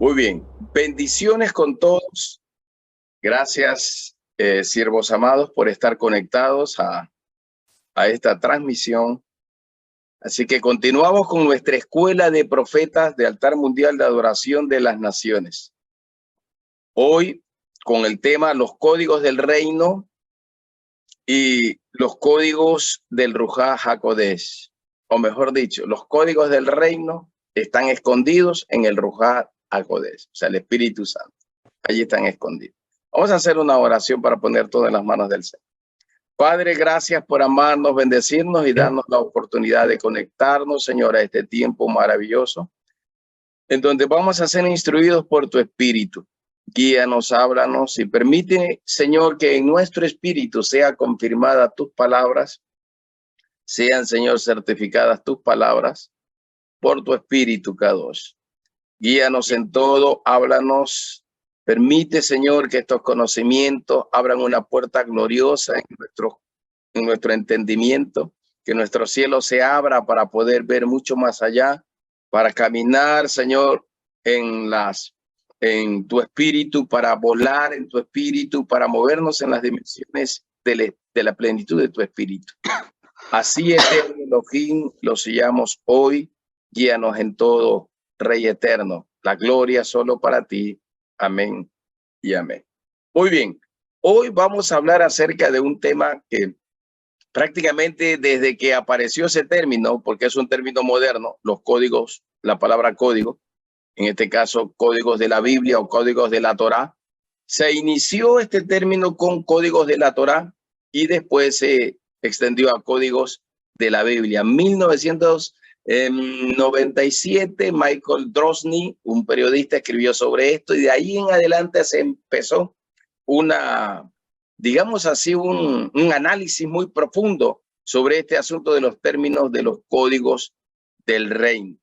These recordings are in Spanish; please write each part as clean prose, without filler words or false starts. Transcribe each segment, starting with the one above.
Muy bien. Bendiciones con todos. Gracias, siervos amados, por estar conectados a esta transmisión. Así que continuamos con nuestra escuela de profetas de Altar Mundial de Adoración de las Naciones. Hoy con el tema los códigos del reino y los códigos del Ruja HaKodesh. O mejor dicho, los códigos del reino están escondidos en el Ruja HaKodesh, o sea, el Espíritu Santo. Allí están escondidos. Vamos a hacer una oración para poner todo en las manos del Señor. Padre, gracias por amarnos, bendecirnos y darnos la oportunidad de conectarnos, Señor, a este tiempo maravilloso, en donde vamos a ser instruidos por tu Espíritu. Guíanos, háblanos y permite, Señor, que en nuestro espíritu sea confirmada tus palabras, sean, Señor, certificadas tus palabras por tu Espíritu, Kadosh. Guíanos en todo, háblanos. Permite, Señor, que estos conocimientos abran una puerta gloriosa en nuestro entendimiento, que nuestro cielo se abra para poder ver mucho más allá, para caminar, Señor, en tu espíritu, para volar en tu espíritu, para movernos en las dimensiones de la plenitud de tu espíritu. Así es, Elohim, lo sellamos hoy. Guíanos en todo, Rey eterno. La gloria solo para ti. Amén y amén. Muy bien, hoy vamos a hablar acerca de un tema que prácticamente desde que apareció ese término, porque es un término moderno, los códigos, la palabra código, en este caso códigos de la Biblia o códigos de la Torá, se inició este término con códigos de la Torá y después se extendió a códigos de la Biblia. 1997, Michael Drosny, un periodista, escribió sobre esto y de ahí en adelante se empezó digamos así, un análisis muy profundo sobre este asunto de los términos de los códigos del reino,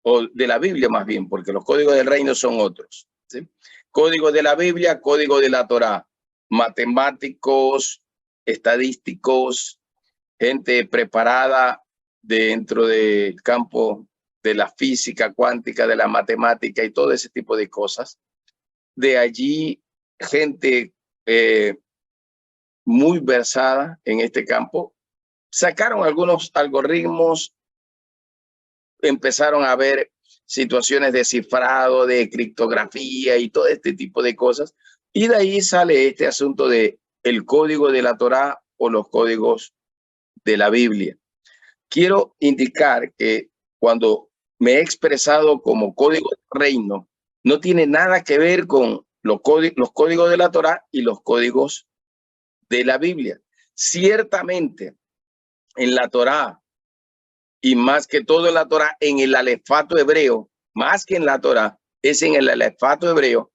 o de la Biblia más bien, porque los códigos del reino son otros, ¿sí? Código de la Biblia, código de la Torá, matemáticos, estadísticos, gente preparada dentro del campo de la física cuántica, de la matemática y todo ese tipo de cosas. De allí, gente muy versada en este campo, sacaron algunos algoritmos, empezaron a ver situaciones de cifrado, de criptografía y todo este tipo de cosas. Y de ahí sale este asunto de el código de la Torá o los códigos de la Biblia. Quiero indicar que cuando me he expresado como código del reino, no tiene nada que ver con los códigos de la Torá y los códigos de la Biblia. Ciertamente, en la Torá, y más que todo en la Torá, en el alefato hebreo, más que en la Torá, es en el alefato hebreo,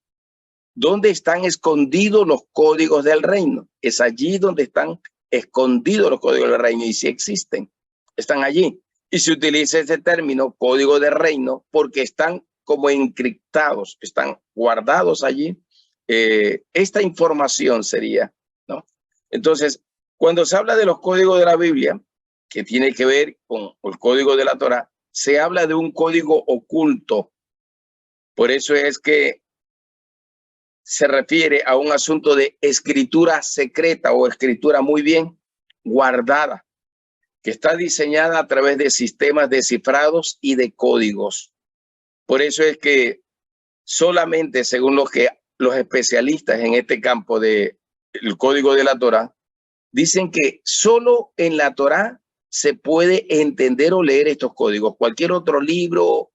donde están escondidos los códigos del reino. Es allí donde están escondidos los códigos del reino, y si existen, están allí. Y se utiliza ese término código de reino porque están como encriptados, están guardados allí. Esta información sería, ¿no? Entonces, cuando se habla de los códigos de la Biblia, que tiene que ver con el código de la Torá, se habla de un código oculto. Por eso es que se refiere a un asunto de escritura secreta o escritura muy bien guardada, que está diseñada a través de sistemas descifrados y de códigos. Por eso es que solamente según los especialistas en este campo del código de la Torá, dicen que solo en la Torá se puede entender o leer estos códigos. Cualquier otro libro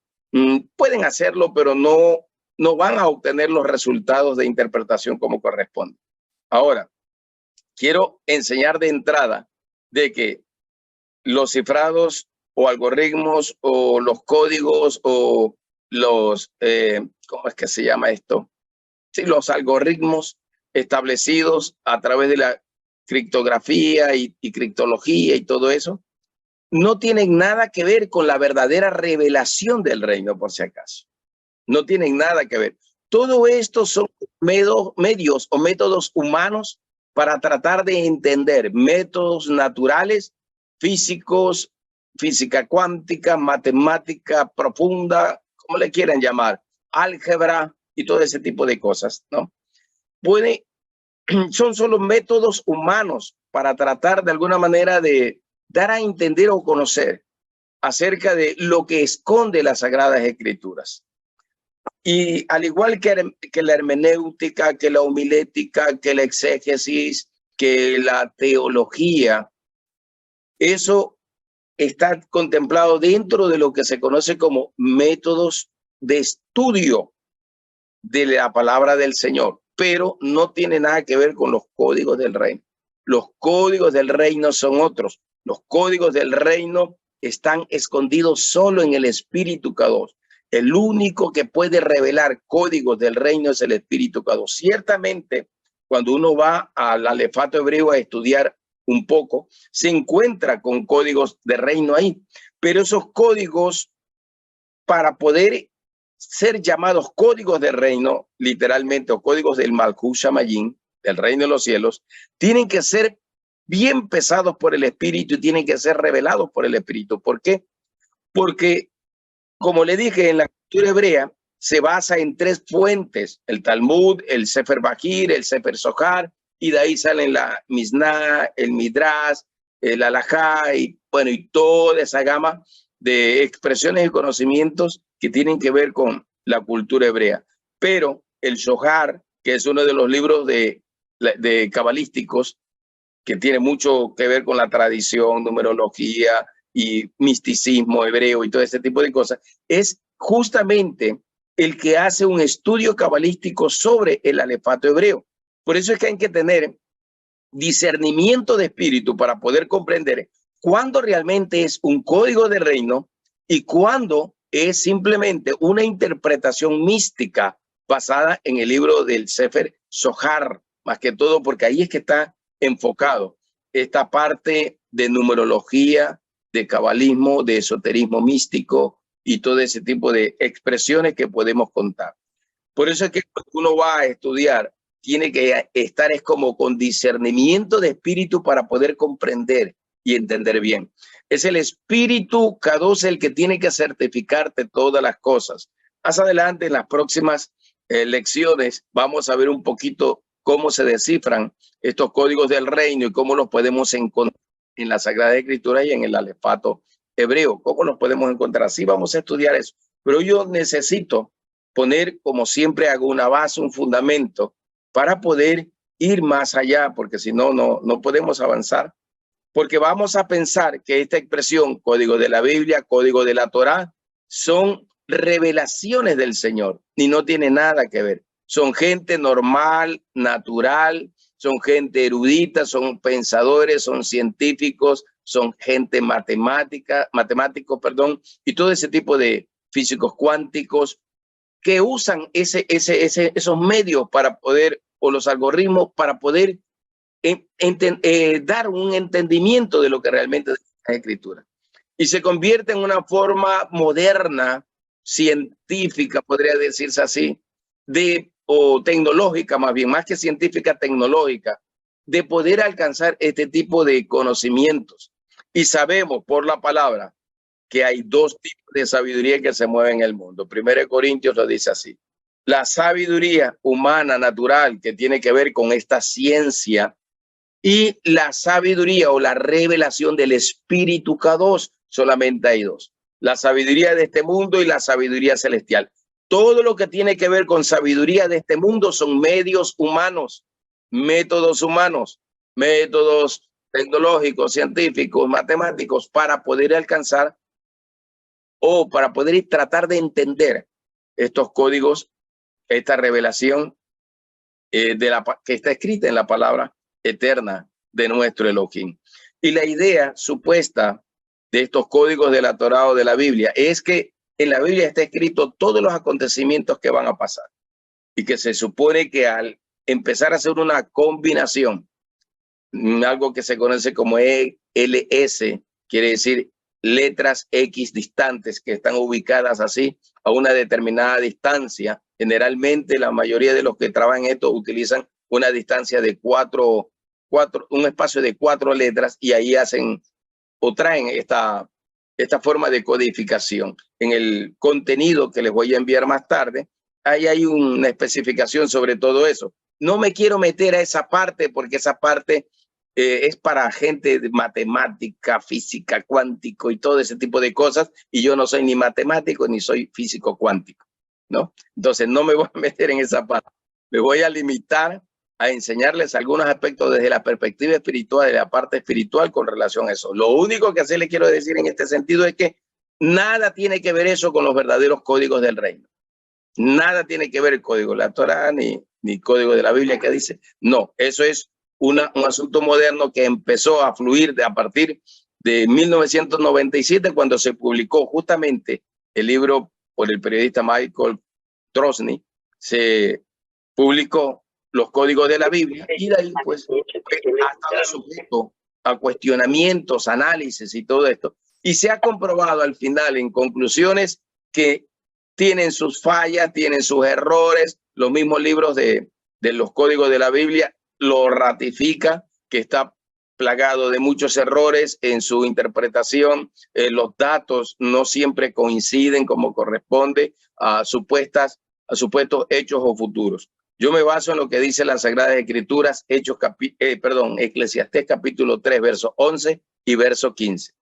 pueden hacerlo, pero no van a obtener los resultados de interpretación como corresponde. Ahora, quiero enseñar de entrada de que los cifrados o algoritmos o los códigos o los, ¿cómo es que se llama esto? Sí, los algoritmos establecidos a través de la criptografía y criptología y todo eso, no tienen nada que ver con la verdadera revelación del reino, por si acaso. No tienen nada que ver. Todo esto son medios o métodos humanos para tratar de entender métodos naturales, físicos, física cuántica, matemática profunda, como le quieran llamar, álgebra y todo ese tipo de cosas, ¿no? Son solo métodos humanos para tratar de alguna manera de dar a entender o conocer acerca de lo que esconde las Sagradas Escrituras. Y al igual que la hermenéutica, que la homilética, que la exégesis, que la teología, eso está contemplado dentro de lo que se conoce como métodos de estudio de la palabra del Señor, pero no tiene nada que ver con los códigos del reino. Los códigos del reino son otros. Los códigos del reino están escondidos solo en el Espíritu K2. El único que puede revelar códigos del reino es el Espíritu K2. Ciertamente, cuando uno va al alefato hebreo a estudiar un poco, se encuentra con códigos de reino ahí, pero esos códigos, para poder ser llamados códigos de reino, literalmente, o códigos del Malchut Shamayim, del reino de los cielos, tienen que ser bien pesados por el Espíritu y tienen que ser revelados por el Espíritu. ¿Por qué? Porque, como le dije, en la cultura hebrea se basa en tres fuentes: el Talmud, el Sefer Bajir, el Sefer Zohar, y de ahí salen la Mishnah, el Midrash, el Halajá, y bueno, y toda esa gama de expresiones y conocimientos que tienen que ver con la cultura hebrea. Pero el Zohar, que es uno de los libros de cabalísticos, que tiene mucho que ver con la tradición, numerología y misticismo hebreo y todo ese tipo de cosas, es justamente el que hace un estudio cabalístico sobre el alefato hebreo. Por eso es que hay que tener discernimiento de espíritu para poder comprender cuándo realmente es un código de reino y cuándo es simplemente una interpretación mística basada en el libro del Sefer Zohar, más que todo porque ahí es que está enfocado esta parte de numerología, de cabalismo, de esoterismo místico y todo ese tipo de expresiones que podemos contar. Por eso es que cuando uno va a estudiar, tiene que estar es como con discernimiento de espíritu para poder comprender y entender bien. Es el Espíritu K2 el que tiene que certificarte todas las cosas. Más adelante, en las próximas lecciones, vamos a ver un poquito cómo se descifran estos códigos del reino y cómo los podemos encontrar en la Sagrada Escritura y en el alefato hebreo. ¿Cómo los podemos encontrar? Así vamos a estudiar eso. Pero yo necesito poner, como siempre hago, una base, un fundamento para poder ir más allá, porque si no, no podemos avanzar. Porque vamos a pensar que esta expresión, código de la Biblia, código de la Torá, son revelaciones del Señor y no tiene nada que ver. Son gente normal, natural, son gente erudita, son pensadores, son científicos, son gente matemáticos, perdón, y todo ese tipo de físicos cuánticos que usan esos medios para poder, o los algoritmos para poder dar un entendimiento de lo que realmente es la escritura. Y se convierte en una forma moderna, científica, podría decirse así, o tecnológica, más bien, más que científica, tecnológica, de poder alcanzar este tipo de conocimientos. Y sabemos por la palabra que hay dos tipos de sabiduría que se mueven en el mundo. 1 Corintios lo dice así: la sabiduría humana, natural, que tiene que ver con esta ciencia, y la sabiduría o la revelación del Espíritu K2, solamente hay dos: la sabiduría de este mundo y la sabiduría celestial. Todo lo que tiene que ver con sabiduría de este mundo son medios humanos, métodos tecnológicos, científicos, matemáticos, para poder alcanzar o para poder tratar de entender estos códigos, esta revelación que está escrita en la palabra eterna de nuestro Elohim. Y la idea supuesta de estos códigos de la Torá o de la Biblia es que en la Biblia está escrito todos los acontecimientos que van a pasar y que se supone que al empezar a hacer una combinación, algo que se conoce como ELS, quiere decir letras X distantes que están ubicadas así a una determinada distancia. Generalmente la mayoría de los que trabajan esto utilizan una distancia de un espacio de 4 letras, y ahí hacen o traen esta forma de codificación. En el contenido que les voy a enviar más tarde, ahí hay una especificación sobre todo eso. No me quiero meter a esa parte porque esa parte es para gente de matemática, física, cuántico y todo ese tipo de cosas. Y yo no soy ni matemático ni soy físico cuántico, ¿no? Entonces no me voy a meter en esa parte. Me voy a limitar a enseñarles algunos aspectos desde la perspectiva espiritual, de la parte espiritual con relación a eso. Lo único que sí le quiero decir en este sentido es que nada tiene que ver eso con los verdaderos códigos del reino. Nada tiene que ver el código de la Torá ni el código de la Biblia que dice. No, eso es un asunto moderno que empezó a fluir a partir de 1997, cuando se publicó justamente el libro por el periodista Michael Trosny. Se publicó los códigos de la Biblia y de ahí pues ha estado sujeto a cuestionamientos, análisis y todo esto. Y se ha comprobado al final en conclusiones que tienen sus fallas, tienen sus errores. Los mismos libros de los códigos de la Biblia lo ratifica, que está plagado de muchos errores en su interpretación. Los datos no siempre coinciden como corresponde a supuestos hechos o futuros. Yo me baso en lo que dice las Sagradas Escrituras, Eclesiastés capítulo 3, verso 11 y verso 15.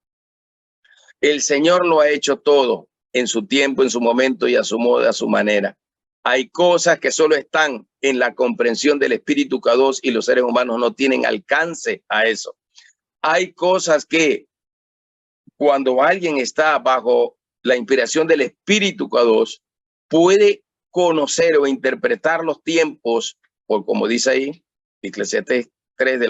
El Señor lo ha hecho todo en su tiempo, en su momento y a su modo, a su manera. Hay cosas que solo están en la comprensión del Espíritu K2 y los seres humanos no tienen alcance a eso. Hay cosas que cuando alguien está bajo la inspiración del Espíritu K2 puede conocer o interpretar los tiempos, por como dice ahí, Eclesiastés 3,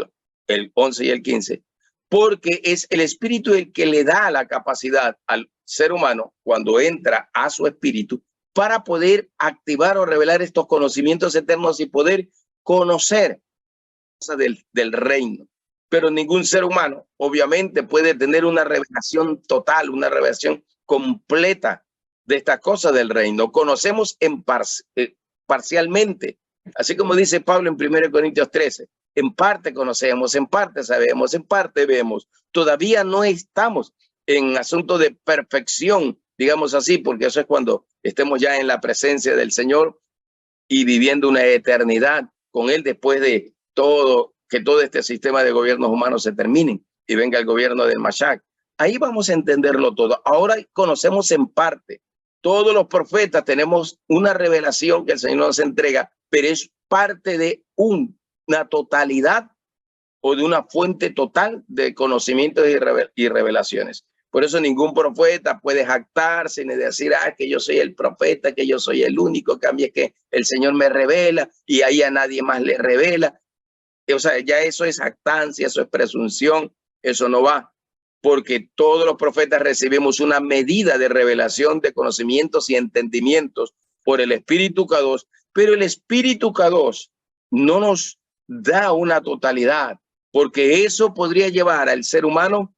el 11 y el 15, porque es el Espíritu el que le da la capacidad al ser humano, cuando entra a su espíritu, para poder activar o revelar estos conocimientos eternos y poder conocer cosas del reino. Pero ningún ser humano, obviamente, puede tener una revelación total, una revelación completa de estas cosas del reino. Conocemos parcialmente, así como dice Pablo en 1 Corintios 13. En parte conocemos, en parte sabemos, en parte vemos. Todavía no estamos en asunto de perfección, digamos así, porque eso es cuando estemos ya en la presencia del Señor y viviendo una eternidad con Él después de que todo este sistema de gobiernos humanos se termine y venga el gobierno del Mashiach. Ahí vamos a entenderlo todo. Ahora conocemos en parte. Todos los profetas tenemos una revelación que el Señor nos entrega, pero es parte de una totalidad o de una fuente total de conocimientos y revelaciones. Por eso ningún profeta puede jactarse ni decir, que yo soy el profeta, que yo soy el único, cambia que el Señor me revela y ahí a nadie más le revela. O sea, ya eso es jactancia, eso es presunción, eso no va, porque todos los profetas recibimos una medida de revelación de conocimientos y entendimientos por el Espíritu K2, pero el Espíritu K2 no nos da una totalidad, porque eso podría llevar al ser humano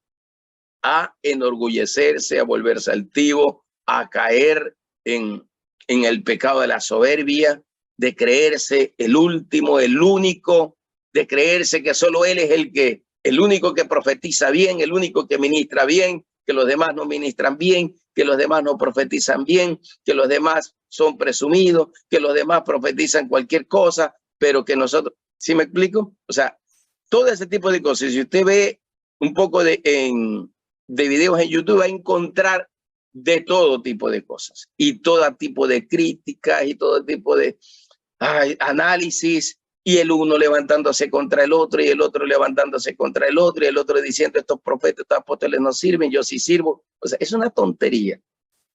a enorgullecerse, a volverse altivo, a caer en el pecado de la soberbia, de creerse el último, el único, de creerse que solo él es el único que profetiza bien, el único que ministra bien, que los demás no ministran bien, que los demás no profetizan bien, que los demás son presumidos, que los demás profetizan cualquier cosa, pero que nosotros, ¿sí me explico? O sea, todo ese tipo de cosas. Si usted ve un poco de videos en YouTube, va a encontrar de todo tipo de cosas y todo tipo de críticas y todo tipo de análisis, y el uno levantándose contra el otro y el otro levantándose contra el otro y el otro diciendo estos profetas, estos apóstoles no sirven, yo sí sirvo. O sea, es una tontería,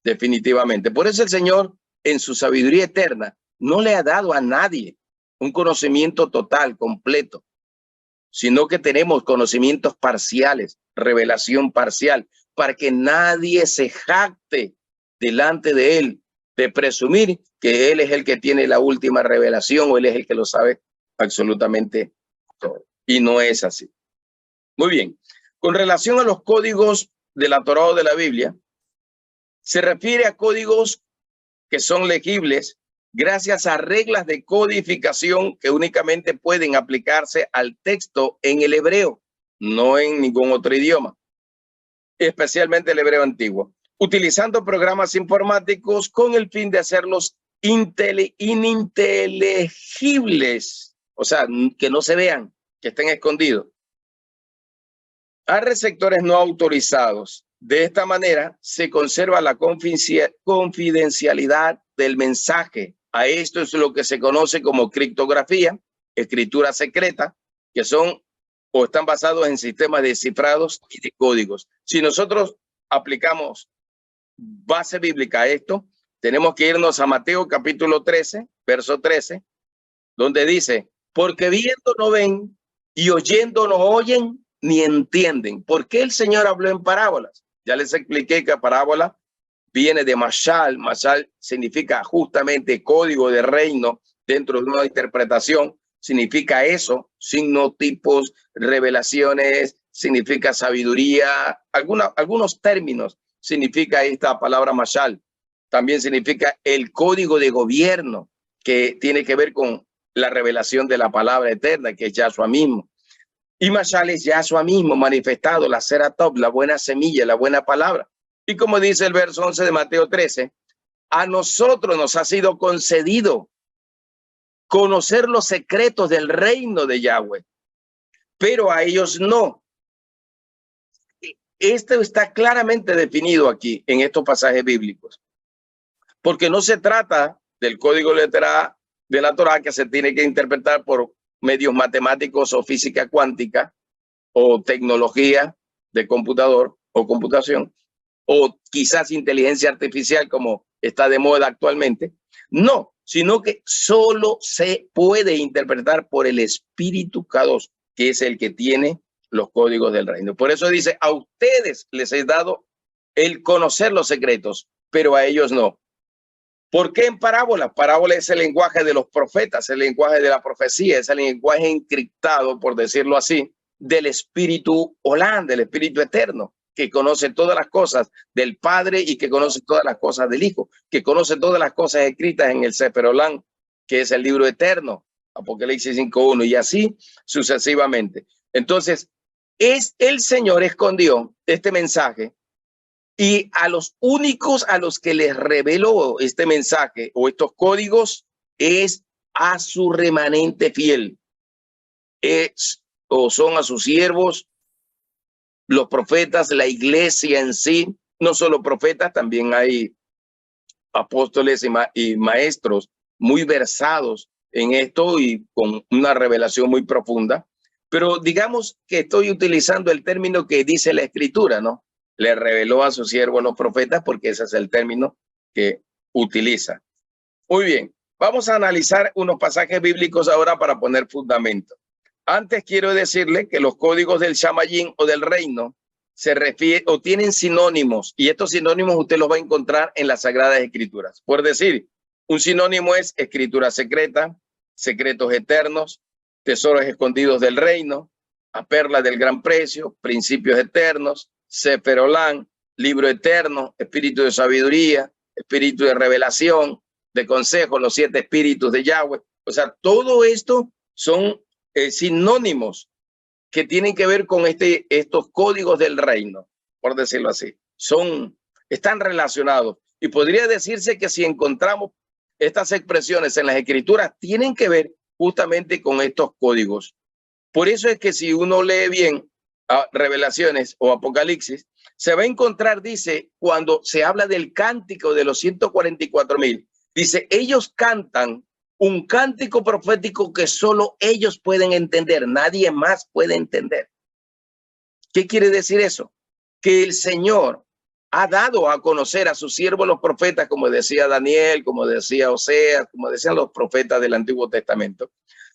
definitivamente. Por eso el Señor, en su sabiduría eterna, no le ha dado a nadie un conocimiento total, completo, sino que tenemos conocimientos parciales, revelación parcial, para que nadie se jacte delante de él de presumir que él es el que tiene la última revelación o él es el que lo sabe absolutamente todo. Y no es así. Muy bien. Con relación a los códigos de la Torá o de la Biblia, se refiere a códigos que son legibles gracias a reglas de codificación que únicamente pueden aplicarse al texto en el hebreo, no en ningún otro idioma, especialmente el hebreo antiguo, utilizando programas informáticos con el fin de hacerlos ininteligibles, o sea, que no se vean, que estén escondidos, a receptores no autorizados. De esta manera se conserva la confidencialidad del mensaje. A esto es lo que se conoce como criptografía, escritura secreta, que son o están basados en sistemas de cifrados y de códigos. Si nosotros aplicamos base bíblica a esto, tenemos que irnos a Mateo capítulo 13, verso 13, donde dice, porque viendo no ven y oyendo no oyen ni entienden. ¿Por qué el Señor habló en parábolas? Ya les expliqué que parábola viene de mashal. Mashal significa justamente código de reino dentro de una interpretación. Significa eso, signos, tipos, revelaciones, significa sabiduría, algunos términos significa esta palabra mashal. También significa el código de gobierno, que tiene que ver con la revelación de la palabra eterna, que es Yahshua mismo. Y mashal es Yahshua mismo manifestado, la Seratop, la buena semilla, la buena palabra. Y como dice el verso 11 de Mateo 13, a nosotros nos ha sido concedido conocer los secretos del reino de Yahweh, pero a ellos no. Esto está claramente definido aquí en estos pasajes bíblicos, porque no se trata del código letra de la Torá que se tiene que interpretar por medios matemáticos o física cuántica o tecnología de computador o computación, o quizás inteligencia artificial como está de moda actualmente. No, sino que solo se puede interpretar por el Espíritu Kadosh, que es el que tiene los códigos del reino. Por eso dice, a ustedes les he dado el conocer los secretos, pero a ellos no. ¿Por qué en parábola? Parábola es el lenguaje de los profetas, el lenguaje de la profecía, es el lenguaje encriptado, por decirlo así, del Espíritu Olán, del Espíritu Eterno, que conoce todas las cosas del Padre y que conoce todas las cosas del Hijo, que conoce todas las cosas escritas en el Sefer Olán, que es el libro eterno, Apocalipsis 5:1, y así sucesivamente. Entonces, el Señor escondió este mensaje, y a los únicos a los que les reveló este mensaje o estos códigos es a su remanente fiel. O son a sus siervos, los profetas, la iglesia en sí. No solo profetas, también hay apóstoles y maestros muy versados en esto y con una revelación muy profunda. Pero digamos que estoy utilizando el término que dice la Escritura, ¿no? Le reveló a sus siervos los profetas, porque ese es el término que utiliza. Muy bien, vamos a analizar unos pasajes bíblicos ahora para poner fundamento. Antes quiero decirle que los códigos del Shamayim o del reino se refieren o tienen sinónimos, y estos sinónimos usted los va a encontrar en las Sagradas Escrituras. Por decir, un sinónimo es escritura secreta, secretos eternos, tesoros escondidos del reino, a perla del gran precio, principios eternos, Sefer Olán, libro eterno, espíritu de sabiduría, espíritu de revelación, de consejo, los 7 espíritus de Yahweh. O sea, todo esto son sinónimos que tienen que ver con estos códigos del reino, por decirlo así. Están relacionados. Y podría decirse que si encontramos estas expresiones en las Escrituras, tienen que ver justamente con estos códigos. Por eso es que si uno lee bien Revelaciones o Apocalipsis, se va a encontrar, dice, cuando se habla del cántico de los 144,000, dice, ellos cantan un cántico profético que solo ellos pueden entender, nadie más puede entender. ¿Qué quiere decir eso? Que el Señor ha dado a conocer a sus siervos los profetas, como decía Daniel, como decía Oseas, como decían los profetas del Antiguo Testamento.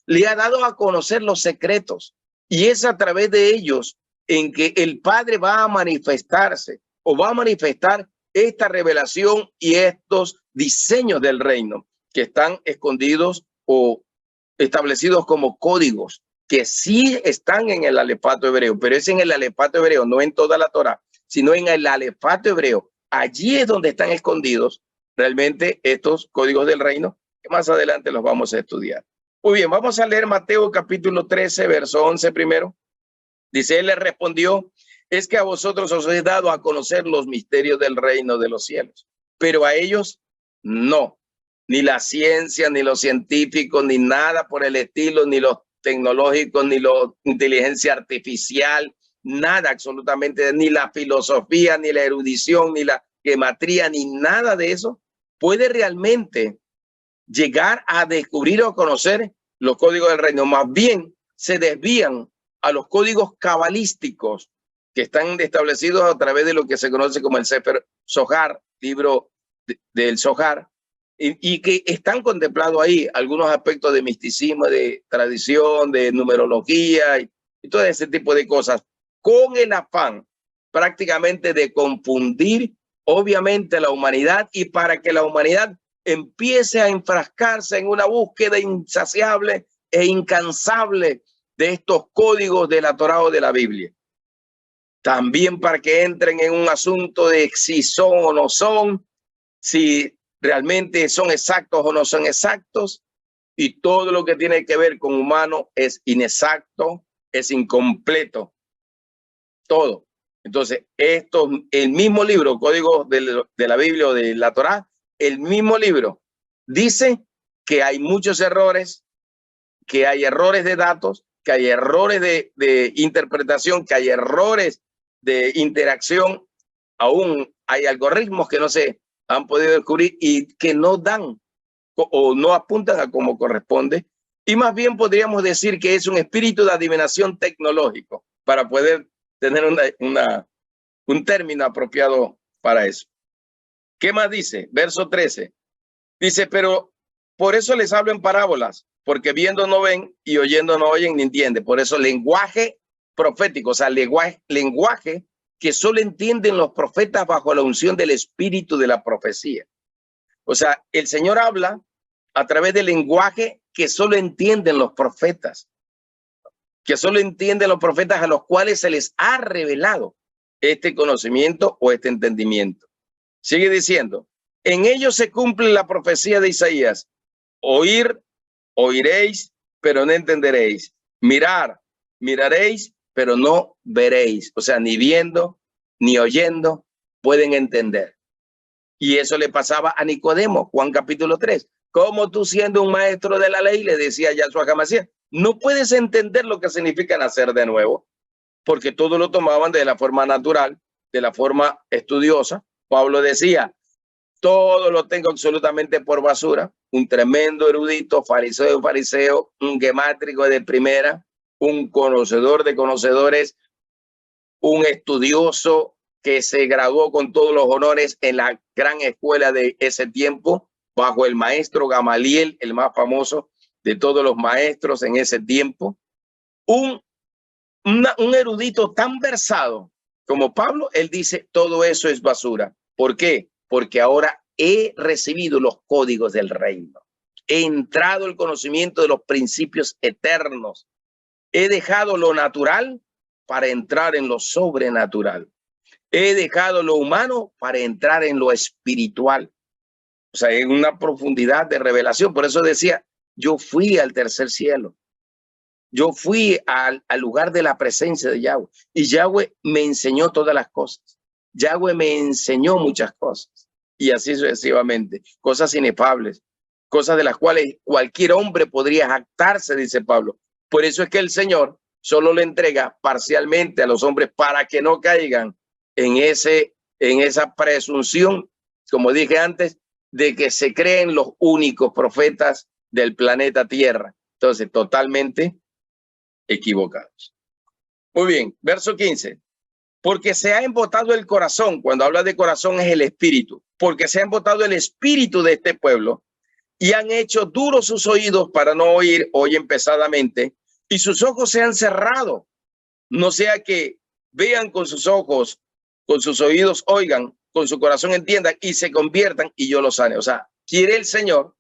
Le ha dado a conocer los secretos, y es a través de ellos en que el Padre va a manifestarse o va a manifestar esta revelación y estos diseños del reino que están escondidos o establecidos como códigos, que sí están en el alefato hebreo, pero es en el alefato hebreo, no en toda la Torá, sino en el alefato hebreo. Allí es donde están escondidos realmente estos códigos del reino, que más adelante los vamos a estudiar. Muy bien, vamos a leer Mateo capítulo 13, verso 11 primero. Dice, él le respondió, es que a vosotros os he dado a conocer los misterios del reino de los cielos, pero a ellos no. ni la ciencia, ni los científicos, ni nada por el estilo, ni los tecnológicos, ni la inteligencia artificial, nada absolutamente, ni la filosofía, ni la erudición, ni la geometría, ni nada de eso puede realmente llegar a descubrir o conocer los códigos del reino. Más bien se desvían a los códigos cabalísticos que están establecidos a través de lo que se conoce como el Sefer Zohar, libro del Zohar, y que están contemplados ahí algunos aspectos de misticismo, de tradición, de numerología y todo ese tipo de cosas, con el afán prácticamente de confundir obviamente a la humanidad, y para que la humanidad empiece a enfrascarse en una búsqueda insaciable e incansable de estos códigos de la Torá o de la Biblia. También para que entren en un asunto de si son o no son, si realmente son exactos o no son exactos, y todo lo que tiene que ver con humano es inexacto, es incompleto, todo. Entonces, el mismo libro, Códigos de la Biblia o de la Torá, el mismo libro dice que hay muchos errores, que hay errores de datos, que hay errores de interpretación, que hay errores de interacción, aún hay algoritmos que no se han podido descubrir y que no dan o no apuntan a como corresponde, y más bien podríamos decir que es un espíritu de adivinación tecnológico para poder tener un término apropiado para eso. ¿Qué más dice? Verso 13. Dice, pero por eso les hablo en parábolas, porque viendo no ven y oyendo no oyen ni entienden. Por eso lenguaje profético, o sea, lenguaje que solo entienden los profetas bajo la unción del espíritu de la profecía. O sea, el Señor habla a través del lenguaje que solo entienden los profetas, que solo entienden los profetas a los cuales se les ha revelado este conocimiento o este entendimiento. Sigue diciendo, en ellos se cumple la profecía de Isaías: oír, oiréis, pero no entenderéis; mirar, miraréis, pero no veréis. O sea, ni viendo, ni oyendo pueden entender. Y eso le pasaba a Nicodemo, Juan capítulo 3. Como tú, siendo un maestro de la ley, le decía Yahshua HaMashiach, no puedes entender lo que significa nacer de nuevo, porque todo lo tomaban de la forma natural, de la forma estudiosa. Pablo decía, todo lo tengo absolutamente por basura. Un tremendo erudito, fariseo, un gemátrico de primera, un conocedor de conocedores, un estudioso que se graduó con todos los honores en la gran escuela de ese tiempo, bajo el maestro Gamaliel, el más famoso de todos los maestros en ese tiempo. Un erudito tan versado como Pablo, él dice, todo eso es basura. ¿Por qué? Porque ahora he recibido los códigos del reino. He entrado el conocimiento de los principios eternos. He dejado lo natural para entrar en lo sobrenatural. He dejado lo humano para entrar en lo espiritual. O sea, en una profundidad de revelación. Por eso decía, yo fui al tercer cielo. Yo fui al lugar de la presencia de Yahweh. Y Yahweh me enseñó todas las cosas. Yahweh me enseñó muchas cosas. Y así sucesivamente. Cosas inefables. Cosas de las cuales cualquier hombre podría jactarse, dice Pablo. Por eso es que el Señor solo le entrega parcialmente a los hombres para que no caigan en esa presunción, como dije antes, de que se creen los únicos profetas del planeta Tierra. Entonces, totalmente equivocados. Muy bien, verso 15. Porque se ha embotado el corazón. Cuando habla de corazón es el espíritu. Porque se ha embotado el espíritu de este pueblo y han hecho duros sus oídos para no oír, oyen pesadamente, y sus ojos se han cerrado. No sea que vean con sus ojos, con sus oídos oigan, con su corazón entiendan y se conviertan y yo los sane. O sea, quiere el Señor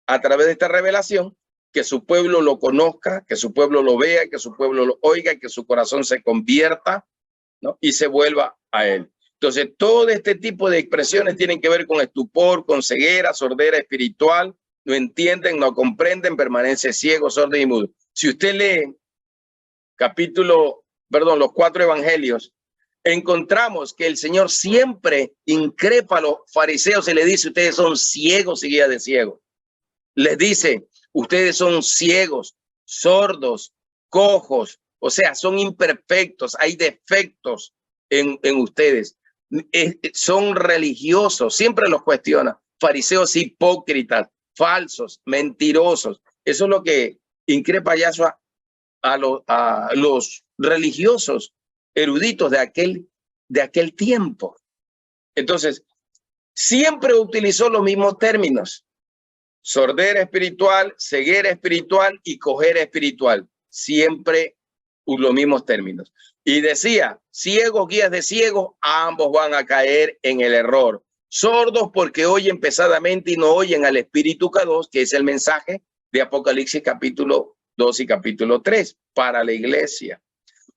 a través de esta revelación que su pueblo lo conozca, que su pueblo lo vea, que su pueblo lo oiga, que su corazón se convierta, ¿no? Y se vuelva a él. Entonces, todo este tipo de expresiones tienen que ver con estupor, con ceguera, sordera espiritual. No entienden, no comprenden, permanece ciego, sordo y mudo. Si usted lee los 4 evangelios, encontramos que el Señor siempre increpa a los fariseos y le dice, ustedes son ciegos y guías de ciegos. Les dice, ustedes son ciegos, sordos, cojos, o sea, son imperfectos, hay defectos en ustedes. Son religiosos, siempre los cuestiona. Fariseos hipócritas, falsos, mentirosos. Eso es lo que increpa Yahshua a los religiosos eruditos de aquel tiempo. Entonces, siempre utilizó los mismos términos: sordera espiritual, ceguera espiritual y cojera espiritual. Siempre los mismos términos. Y decía, ciegos, guías de ciegos, ambos van a caer en el error. Sordos porque oyen pesadamente y no oyen al Espíritu K2, que es el mensaje de Apocalipsis capítulo 2 y capítulo 3 para la iglesia.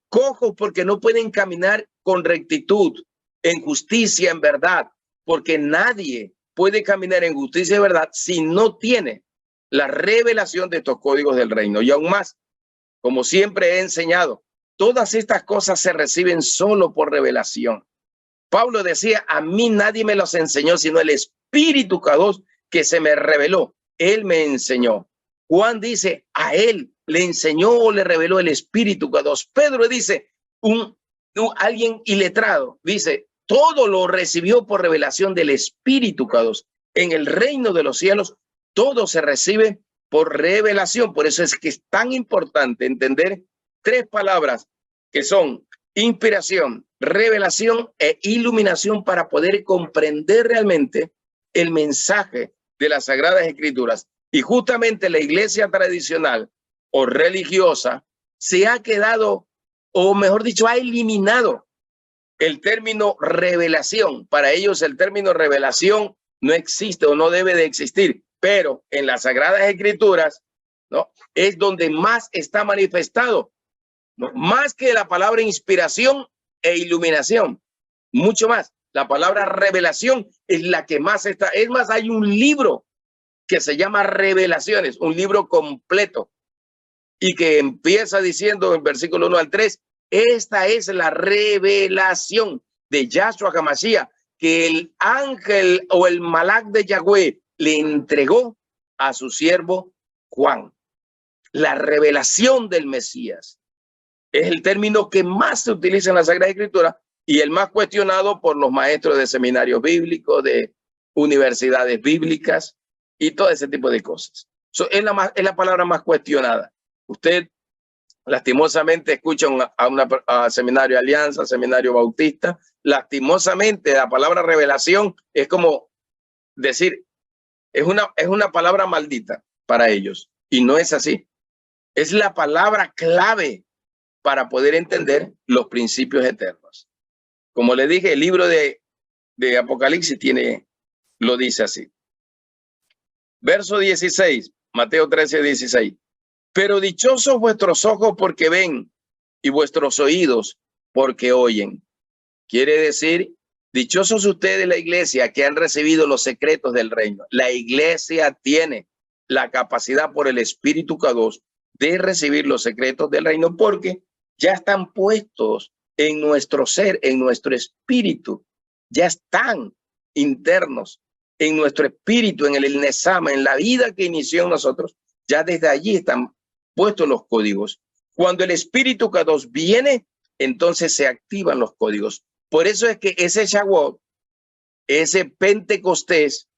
Cojos porque no pueden caminar con rectitud, en justicia, en verdad, porque nadie puede caminar en justicia y verdad si no tiene la revelación de estos códigos del reino. Y aún más, como siempre he enseñado, todas estas cosas se reciben solo por revelación. Pablo decía, a mí nadie me los enseñó, sino el Espíritu K2 que se me reveló. Él me enseñó. Juan dice, a él le enseñó o le reveló el Espíritu K2. Pedro dice, alguien iletrado, dice, todo lo recibió por revelación del Espíritu K2. En el reino de los cielos, todo se recibe por revelación. Por eso es que es tan importante entender tres palabras que son inspiración, revelación e iluminación para poder comprender realmente el mensaje de las Sagradas Escrituras. Y justamente la iglesia tradicional o religiosa se ha quedado, o mejor dicho, ha eliminado el término revelación. Para ellos el término revelación no existe o no debe de existir, pero en las Sagradas Escrituras, ¿no?, es donde más está manifestado, ¿no?, más que la palabra inspiración e iluminación, mucho más. La palabra revelación es la que más está. Es más, hay un libro que se llama Revelaciones, un libro completo, y que empieza diciendo en versículo 1 al 3, esta es la revelación de Yahshua HaMashiach que el ángel o el malak de Yahweh le entregó a su siervo Juan. La revelación del Mesías es el término que más se utiliza en la Sagrada Escritura y el más cuestionado por los maestros de seminarios bíblicos, de universidades bíblicas y todo ese tipo de cosas. Es la palabra más cuestionada. Usted lastimosamente escucha a seminario Alianza, seminario Bautista. Lastimosamente la palabra revelación es como decir, es una palabra maldita para ellos. Y no es así. Es la palabra clave para poder entender los principios eternos. Como le dije, el libro de Apocalipsis lo dice así. Verso 16, Mateo 13, 16. Pero dichosos vuestros ojos porque ven y vuestros oídos porque oyen. Quiere decir, dichosos ustedes, la iglesia, que han recibido los secretos del reino. La iglesia tiene la capacidad por el Espíritu K2 de recibir los secretos del reino porque ya están puestos en nuestro ser, en nuestro espíritu. Ya están internos en nuestro espíritu, en el Nesama, en la vida que inició en nosotros. Ya desde allí están puestos los códigos. Cuando el Espíritu K2 viene, entonces se activan los códigos. Por eso es que ese Shavuot, ese Pentecostés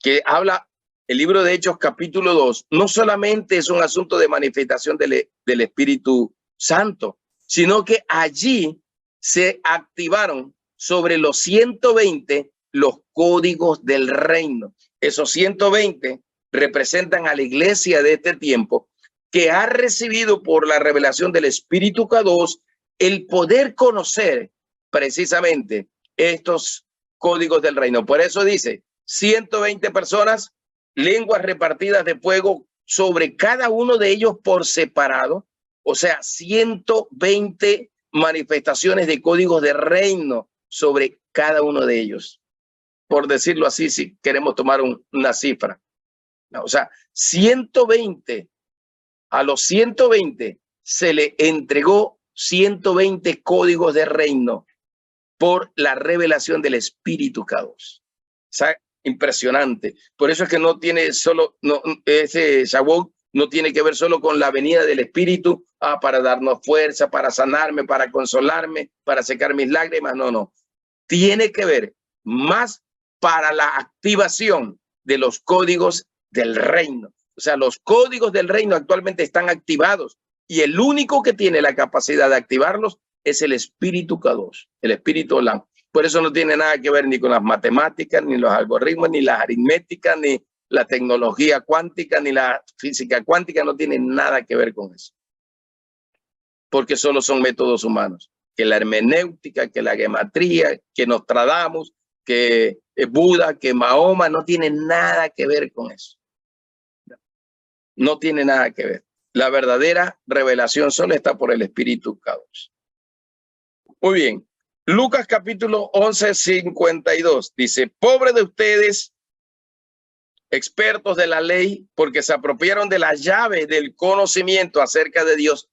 que habla el libro de Hechos capítulo 2, no solamente es un asunto de manifestación del Espíritu Santo, sino que allí se activaron sobre los 120 los códigos del reino. Esos 120 representan a la iglesia de este tiempo que ha recibido por la revelación del Espíritu K2 el poder conocer precisamente estos códigos del reino. Por eso dice 120 personas, lenguas repartidas de fuego sobre cada uno de ellos por separado. O sea, 120 manifestaciones de códigos de reino sobre cada uno de ellos. Por decirlo así, si queremos tomar una cifra. O sea, 120. A los 120 se le entregó 120 códigos de reino por la revelación del Espíritu K2. O sea, impresionante. Por eso es que no tiene solo, no, ese Shavuot no tiene que ver solo con la venida del Espíritu para darnos fuerza, para sanarme, para consolarme, para secar mis lágrimas. No, no. Tiene que ver más para la activación de los códigos del reino. O sea, los códigos del reino actualmente están activados y el único que tiene la capacidad de activarlos es el Espíritu Kadosh, el Espíritu Olam. Por eso no tiene nada que ver ni con las matemáticas, ni los algoritmos, ni las aritméticas, ni la tecnología cuántica, ni la física cuántica, no tiene nada que ver con eso. Porque solo son métodos humanos. Que la hermenéutica, que la gematría, que Nostradamus, que Buda, que Mahoma, no tiene nada que ver con eso. No tiene nada que ver. La verdadera revelación solo está por el Espíritu Kadosh. Muy bien. Lucas capítulo 11, 52 dice: pobre de ustedes, expertos de la ley, porque se apropiaron de la llave del conocimiento acerca de Dios.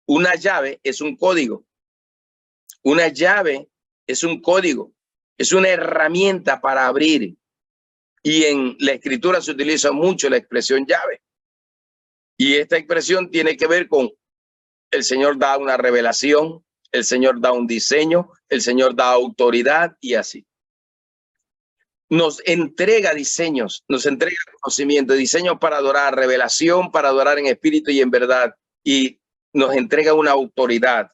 Una llave es un código. Una llave es un código. Es una herramienta para abrir. Y en la escritura se utiliza mucho la expresión llave. Y esta expresión tiene que ver con el Señor da una revelación, el Señor da un diseño, el Señor da autoridad y así. Nos entrega diseños, nos entrega conocimiento, diseños para adorar, revelación para adorar en espíritu y en verdad. Y nos entrega una autoridad.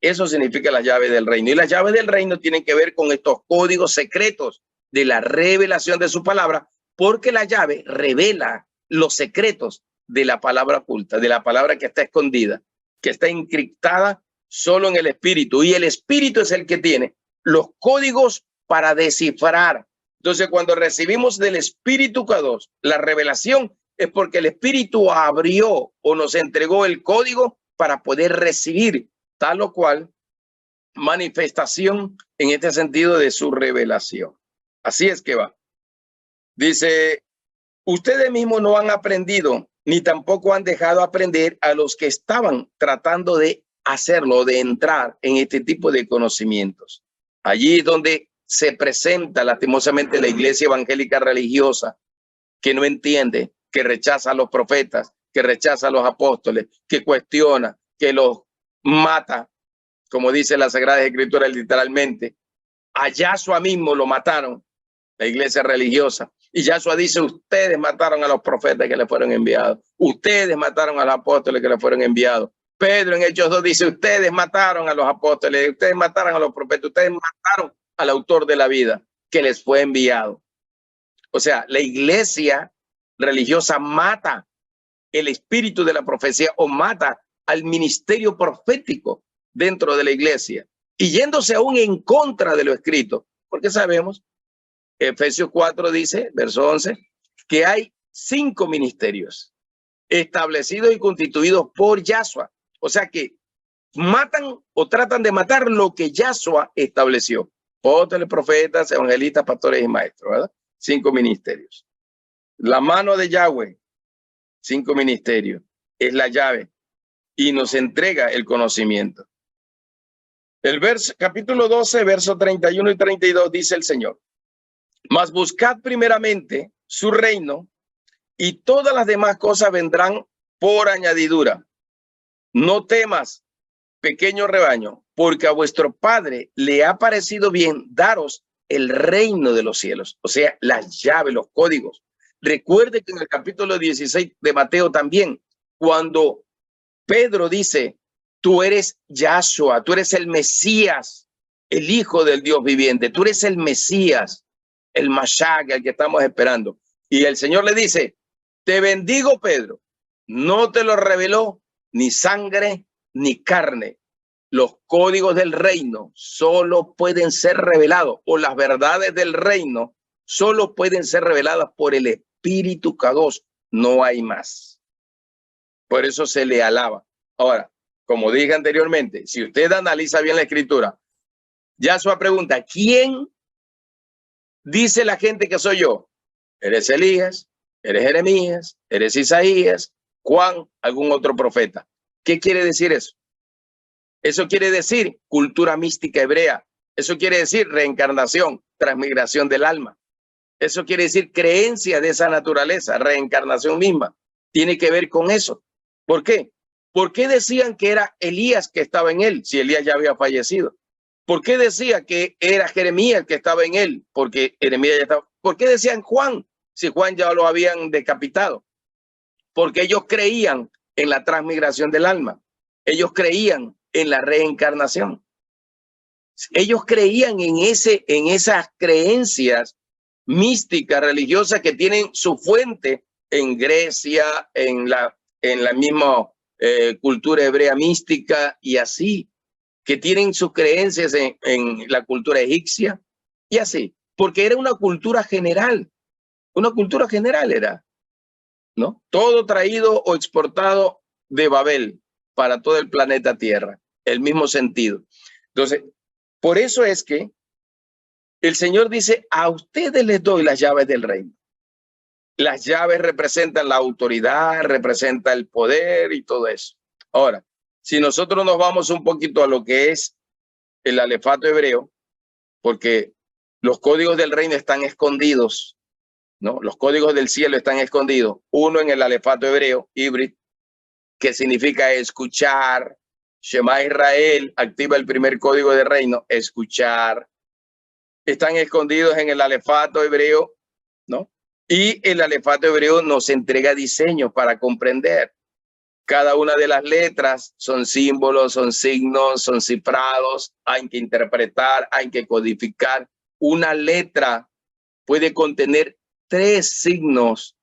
Eso significa la llave del reino. Y las llaves del reino tienen que ver con estos códigos secretos de la revelación de su palabra, porque la llave revela los secretos de la palabra oculta, de la palabra que está escondida, que está encriptada solo en el espíritu. Y el espíritu es el que tiene los códigos para descifrar. Entonces, cuando recibimos del Espíritu Kadosh la revelación, es porque el Espíritu abrió o nos entregó el código para poder recibir tal o cual manifestación en este sentido de su revelación. Así es que va. Dice, ustedes mismos no han aprendido, ni tampoco han dejado aprender a los que estaban tratando de hacerlo, de entrar en este tipo de conocimientos. Allí es donde se presenta lastimosamente la iglesia evangélica religiosa, que no entiende, que rechaza a los profetas, que rechaza a los apóstoles, que cuestiona, que los mata, como dice la Sagrada Escritura literalmente. A Yahshua mismo lo mataron, la iglesia religiosa. Y Yahshua dice, ustedes mataron a los profetas que le fueron enviados. Ustedes mataron a los apóstoles que le fueron enviados. Pedro en Hechos 2 dice, ustedes mataron a los apóstoles, ustedes mataron a los profetas, ustedes mataron al autor de la vida que les fue enviado. O sea, la iglesia religiosa mata el espíritu de la profecía o mata al ministerio profético dentro de la iglesia y yéndose aún en contra de lo escrito, porque sabemos, Efesios 4 dice, verso 11, que hay 5 ministerios establecidos y constituidos por Yahshua. O sea que matan o tratan de matar lo que Yahshua estableció. Apóstoles, profetas, evangelistas, pastores y maestros, ¿verdad? 5 ministerios. La mano de Yahweh, 5 ministerios, es la llave y nos entrega el conocimiento. El capítulo 12, verso 31 y 32 dice el Señor, mas buscad primeramente su reino y todas las demás cosas vendrán por añadidura. No temas, pequeño rebaño, porque a vuestro Padre le ha parecido bien daros el reino de los cielos, o sea, las llaves, los códigos. Recuerde que en el capítulo 16 de Mateo también, cuando Pedro dice, tú eres Yahshua, tú eres el Mesías, el Hijo del Dios viviente, tú eres el Mesías, el Mashiach, el que estamos esperando. Y el Señor le dice, te bendigo, Pedro, no te lo reveló ni sangre ni carne. Los códigos del reino solo pueden ser revelados, o las verdades del reino solo pueden ser reveladas por el Espíritu Kadosh. No hay más. Por eso se le alaba. Ahora, como dije anteriormente, si usted analiza bien la escritura, Yahshua pregunta, ¿quién dice la gente que soy yo? ¿Eres Elías? ¿Eres Jeremías? ¿Eres Isaías? ¿Juan? ¿Algún otro profeta? ¿Qué quiere decir eso? Eso quiere decir cultura mística hebrea. Eso quiere decir reencarnación, transmigración del alma. Eso quiere decir creencia de esa naturaleza, reencarnación misma. Tiene que ver con eso. ¿Por qué? ¿Por qué decían que era Elías que estaba en él, si Elías ya había fallecido? ¿Por qué decía que era Jeremías que estaba en él? Porque Jeremías ya estaba. ¿Por qué decían Juan, si Juan ya lo habían decapitado? Porque ellos creían en la transmigración del alma. Ellos creían en la reencarnación. Ellos creían en esas creencias místicas, religiosas, que tienen su fuente en Grecia, en la misma cultura hebrea mística y así, que tienen sus creencias en la cultura egipcia y así, porque era una cultura general era, ¿no? Todo traído o exportado de Babel para todo el planeta Tierra, el mismo sentido. Entonces, por eso es que el Señor dice, a ustedes les doy las llaves del reino. Las llaves representan la autoridad, representan el poder y todo eso. Ahora, si nosotros nos vamos un poquito a lo que es el alefato hebreo, porque los códigos del reino están escondidos, ¿no? Los códigos del cielo están escondidos. Uno en el alefato hebreo, híbrido, que significa escuchar. Shema Israel activa el primer código del reino, escuchar. Están escondidos en el alefato hebreo, ¿no? Y el alefato hebreo nos entrega diseños para comprender. Cada una de las letras son símbolos, son signos, son cifrados, hay que interpretar, hay que codificar. Una letra puede contener 3 signos,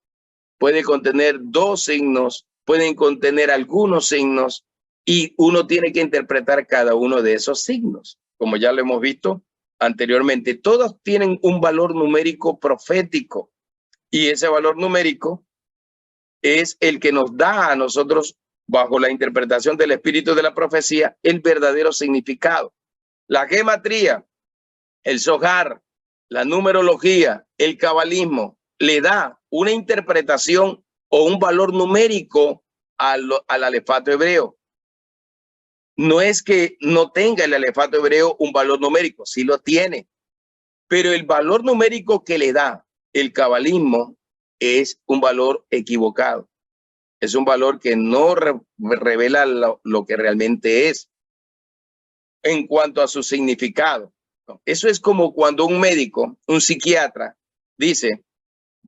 puede contener 2 signos, pueden contener algunos signos, y uno tiene que interpretar cada uno de esos signos. Como ya lo hemos visto anteriormente, todos tienen un valor numérico profético, y ese valor numérico es el que nos da a nosotros, bajo la interpretación del espíritu de la profecía, el verdadero significado. La gematría, el zohar, la numerología, el cabalismo, le da una interpretación o un valor numérico al alefato hebreo. No es que no tenga el alefato hebreo un valor numérico, sí lo tiene, pero el valor numérico que le da el cabalismo es un valor equivocado. Es un valor que no revela lo que realmente es en cuanto a su significado. Eso es como cuando un médico, un psiquiatra, dice,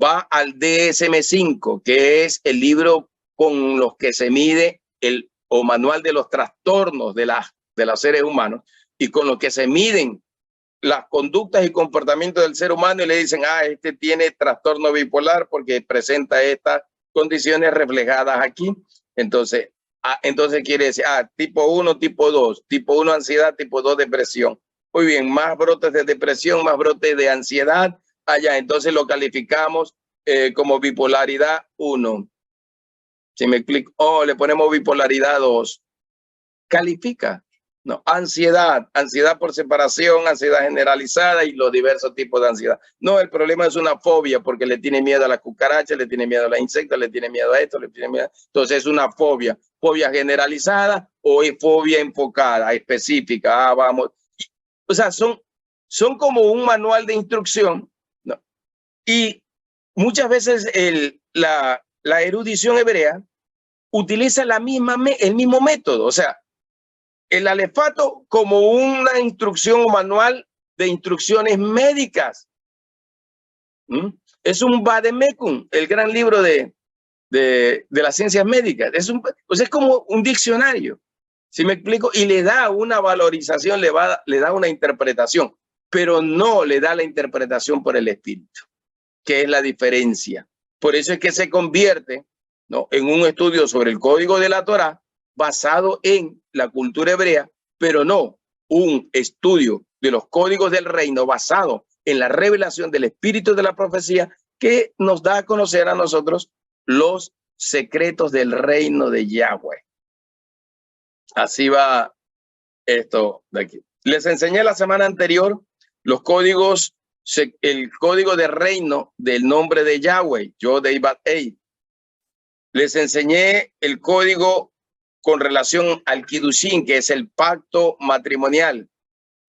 va al DSM-5, que es el libro con los que se mide o manual de los trastornos de los seres humanos, y con los que se miden las conductas y comportamientos del ser humano, y le dicen, este tiene trastorno bipolar porque presenta estas condiciones reflejadas aquí. Entonces quiere decir, tipo 1, tipo 2, tipo 1 ansiedad, tipo 2 depresión. Muy bien, más brotes de depresión, más brotes de ansiedad, allá. Entonces lo calificamos como bipolaridad 1. Si me explico, le ponemos bipolaridad 2. Califica. No, ansiedad por separación, ansiedad generalizada y los diversos tipos de ansiedad. No, el problema es una fobia porque le tiene miedo a las cucarachas, le tiene miedo a los insectos, le tiene miedo a esto, le tiene miedo. Entonces es una fobia generalizada o es fobia enfocada, específica. Vamos. O sea, son como un manual de instrucción, ¿no? Y muchas veces la erudición hebrea utiliza el mismo método, o sea, el alefato como una instrucción o manual de instrucciones médicas. Es un vademecum, el gran libro de las ciencias médicas. Es como un diccionario, ¿sí me explico? Y le da una valorización, le da una interpretación, pero no le da la interpretación por el espíritu, que es la diferencia. Por eso es que se convierte, ¿no?, en un estudio sobre el código de la Torá basado en la cultura hebrea, pero no un estudio de los códigos del reino basado en la revelación del espíritu de la profecía, que nos da a conocer a nosotros los secretos del reino de Yahweh. Así va esto de aquí. Les enseñé la semana anterior los códigos, el código de reino del nombre de Yahweh, Yod-Heh-Vav-Heh. Les enseñé el código con relación al Kiddushin, que es el pacto matrimonial.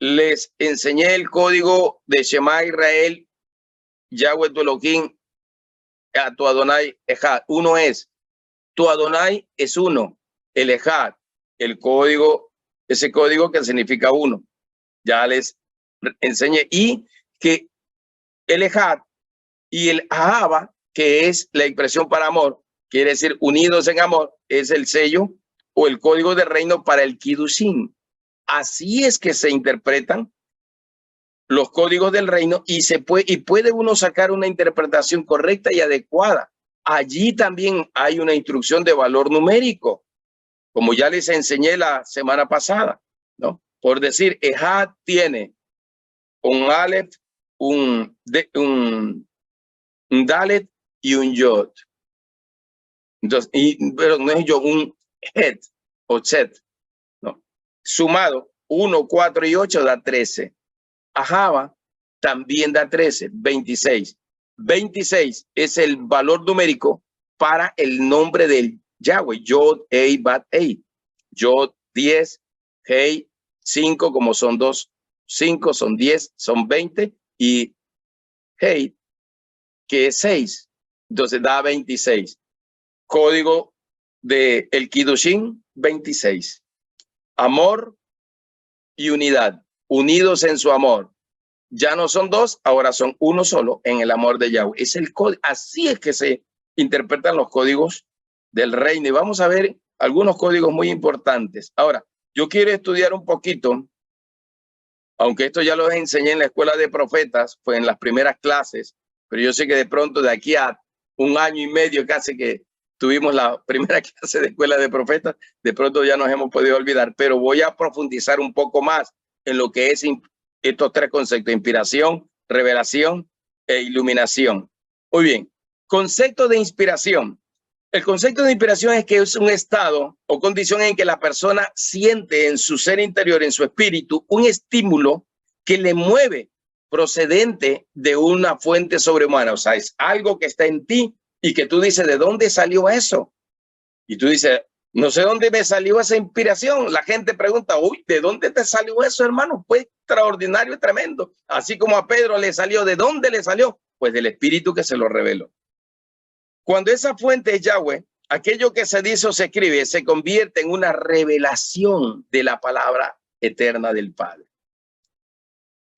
Les enseñé el código de Shema Israel Yahweh tu Elohim, a tu Adonai Ejad. Uno es. Tu Adonai es uno. El Ejad, el código, ese código que significa uno. Ya les enseñé. Y que el Ejad y el Ahava, que es la expresión para amor, quiere decir unidos en amor, es el sello o el código de reino para el Kiddushin. Así es que se interpretan los códigos del reino y puede uno sacar una interpretación correcta y adecuada. Allí también hay una instrucción de valor numérico, como ya les enseñé la semana pasada, ¿no? Por decir, Ejad tiene un Aleph, un Dalet y un Yod. Entonces, pero no es yo, un Het o Set, ¿no? Sumado, 1, 4 y 8 da 13. Ahava también da 13, 26. 26 es el valor numérico para el nombre del Yahweh, Yod, Ei, Bat, Ei. Yod, 10, Hei, 5, como son 2, 5, son 10, son 20, y Hei, que es 6, entonces da 26. Código de el Kiddushin, 26. Amor y unidad, unidos en su amor. Ya no son dos, ahora son uno solo en el amor de Yahweh. Es el código, así es que se interpretan los códigos del reino. Y vamos a ver algunos códigos muy importantes. Ahora, yo quiero estudiar un poquito, aunque esto ya lo enseñé en la escuela de profetas, fue en las primeras clases, pero yo sé que de pronto de aquí a un año y medio casi que tuvimos la primera clase de escuela de profetas, de pronto ya nos hemos podido olvidar, pero voy a profundizar un poco más en lo que es estos tres conceptos: inspiración, revelación e iluminación. Muy bien, concepto de inspiración. El concepto de inspiración es que es un estado o condición en que la persona siente en su ser interior, en su espíritu, un estímulo que le mueve procedente de una fuente sobrehumana. O sea, es algo que está en ti y que tú dices, ¿de dónde salió eso? Y tú dices, no sé dónde me salió esa inspiración. La gente pregunta, uy, ¿de dónde te salió eso, hermano? Pues extraordinario y tremendo. Así como a Pedro le salió, ¿de dónde le salió? Pues del Espíritu que se lo reveló. Cuando esa fuente es Yahweh, aquello que se dice o se escribe se convierte en una revelación de la palabra eterna del Padre,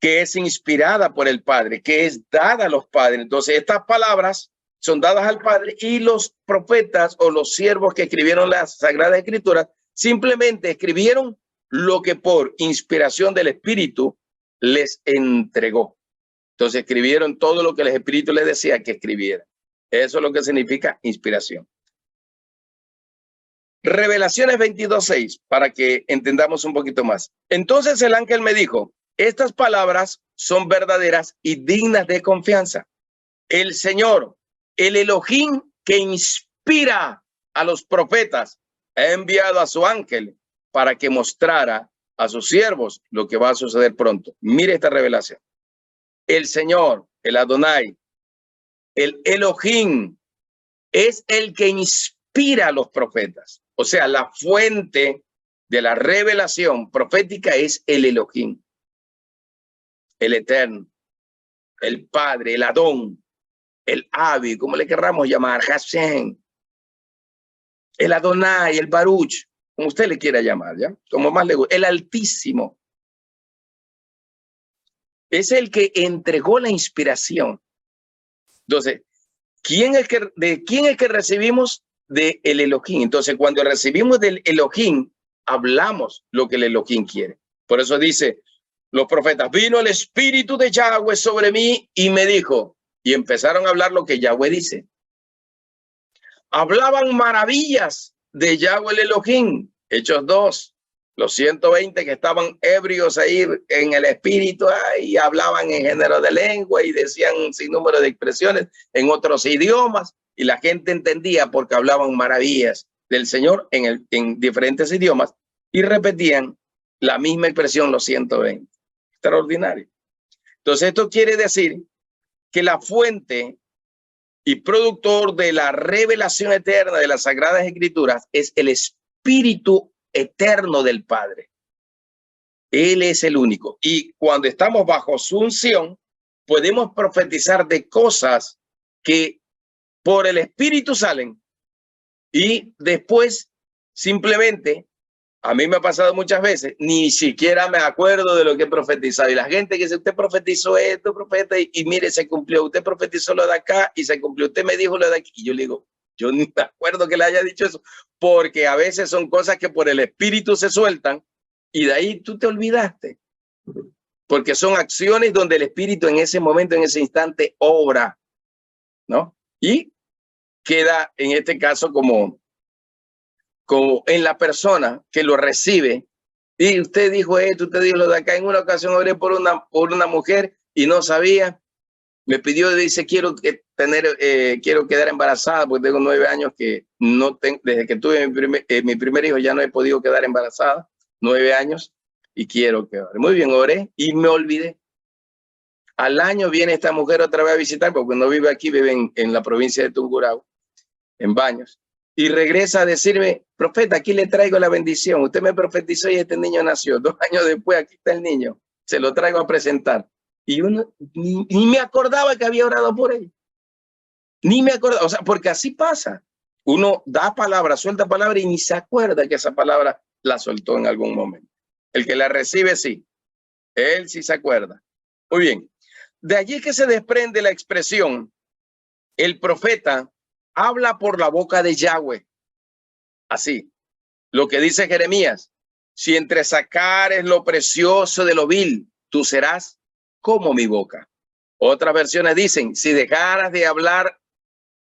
que es inspirada por el Padre, que es dada a los padres. Entonces, estas palabras son dadas al Padre y los profetas o los siervos que escribieron las Sagradas Escrituras simplemente escribieron lo que por inspiración del Espíritu les entregó. Entonces, escribieron todo lo que el Espíritu les decía que escribieran. Eso es lo que significa inspiración. Revelaciones 22:6, para que entendamos un poquito más. Entonces el ángel me dijo, estas palabras son verdaderas y dignas de confianza. El Señor, el Elohim que inspira a los profetas, ha enviado a su ángel para que mostrara a sus siervos lo que va a suceder pronto. Mire esta revelación. El Señor, el Adonai, el Elohim, es el que inspira a los profetas. O sea, la fuente de la revelación profética es el Elohim, el Eterno, el Padre, el Adón, el Abi, como le querramos llamar, Hashem, el Adonai, el Baruch, como usted le quiera llamar, ¿ya? Como más le gusta, el Altísimo. Es el que entregó la inspiración. Entonces, ¿de quién es que recibimos? De el Elohim. Entonces, cuando recibimos del Elohim, hablamos lo que el Elohim quiere. Por eso dice los profetas, vino el Espíritu de Yahweh sobre mí y me dijo, y empezaron a hablar lo que Yahweh dice. Hablaban maravillas de Yahweh el Elohim. Hechos 2, los 120 que estaban ebrios ahí en el espíritu y hablaban en género de lengua y decían un sinnúmero de expresiones en otros idiomas y la gente entendía porque hablaban maravillas del Señor en diferentes idiomas y repetían la misma expresión los 120. Extraordinario. Entonces esto quiere decir que la fuente y productor de la revelación eterna de las Sagradas Escrituras es el Espíritu eterno del Padre. Él es el único. Y cuando estamos bajo su unción, podemos profetizar de cosas que por el Espíritu salen y después simplemente, a mí me ha pasado muchas veces, ni siquiera me acuerdo de lo que he profetizado. Y la gente que dice, usted profetizó esto, profeta, y mire, se cumplió. Usted profetizó lo de acá y se cumplió. Usted me dijo lo de aquí. Y yo le digo, yo ni me acuerdo que le haya dicho eso, porque a veces son cosas que por el Espíritu se sueltan y de ahí tú te olvidaste. Porque son acciones donde el Espíritu en ese momento, en ese instante, obra, ¿no? Y queda en este caso como en la persona que lo recibe. Y usted dijo esto, usted dijo lo de acá. En una ocasión oré por una mujer y no sabía. Me pidió, dice, quiero quedar embarazada, porque tengo 9 años que no tengo, desde que tuve mi primer hijo ya no he podido quedar embarazada, 9 años, y quiero quedar. Muy bien, oré y me olvidé. Al año viene esta mujer otra vez a visitar, porque no vive aquí, vive en la provincia de Tungurahua, en Baños. Y regresa a decirme, profeta, aquí le traigo la bendición. Usted me profetizó y este niño nació. 2 años después, aquí está el niño. Se lo traigo a presentar. Y uno ni me acordaba que había orado por él. Ni me acordaba. O sea, porque así pasa. Uno da palabra, suelta palabra y ni se acuerda que esa palabra la soltó en algún momento. El que la recibe, sí. Él sí se acuerda. Muy bien. De allí que se desprende la expresión, el profeta habla por la boca de Yahweh. Así, lo que dice Jeremías, si entre sacares lo precioso de lo vil, tú serás como mi boca. Otras versiones dicen, si dejaras de hablar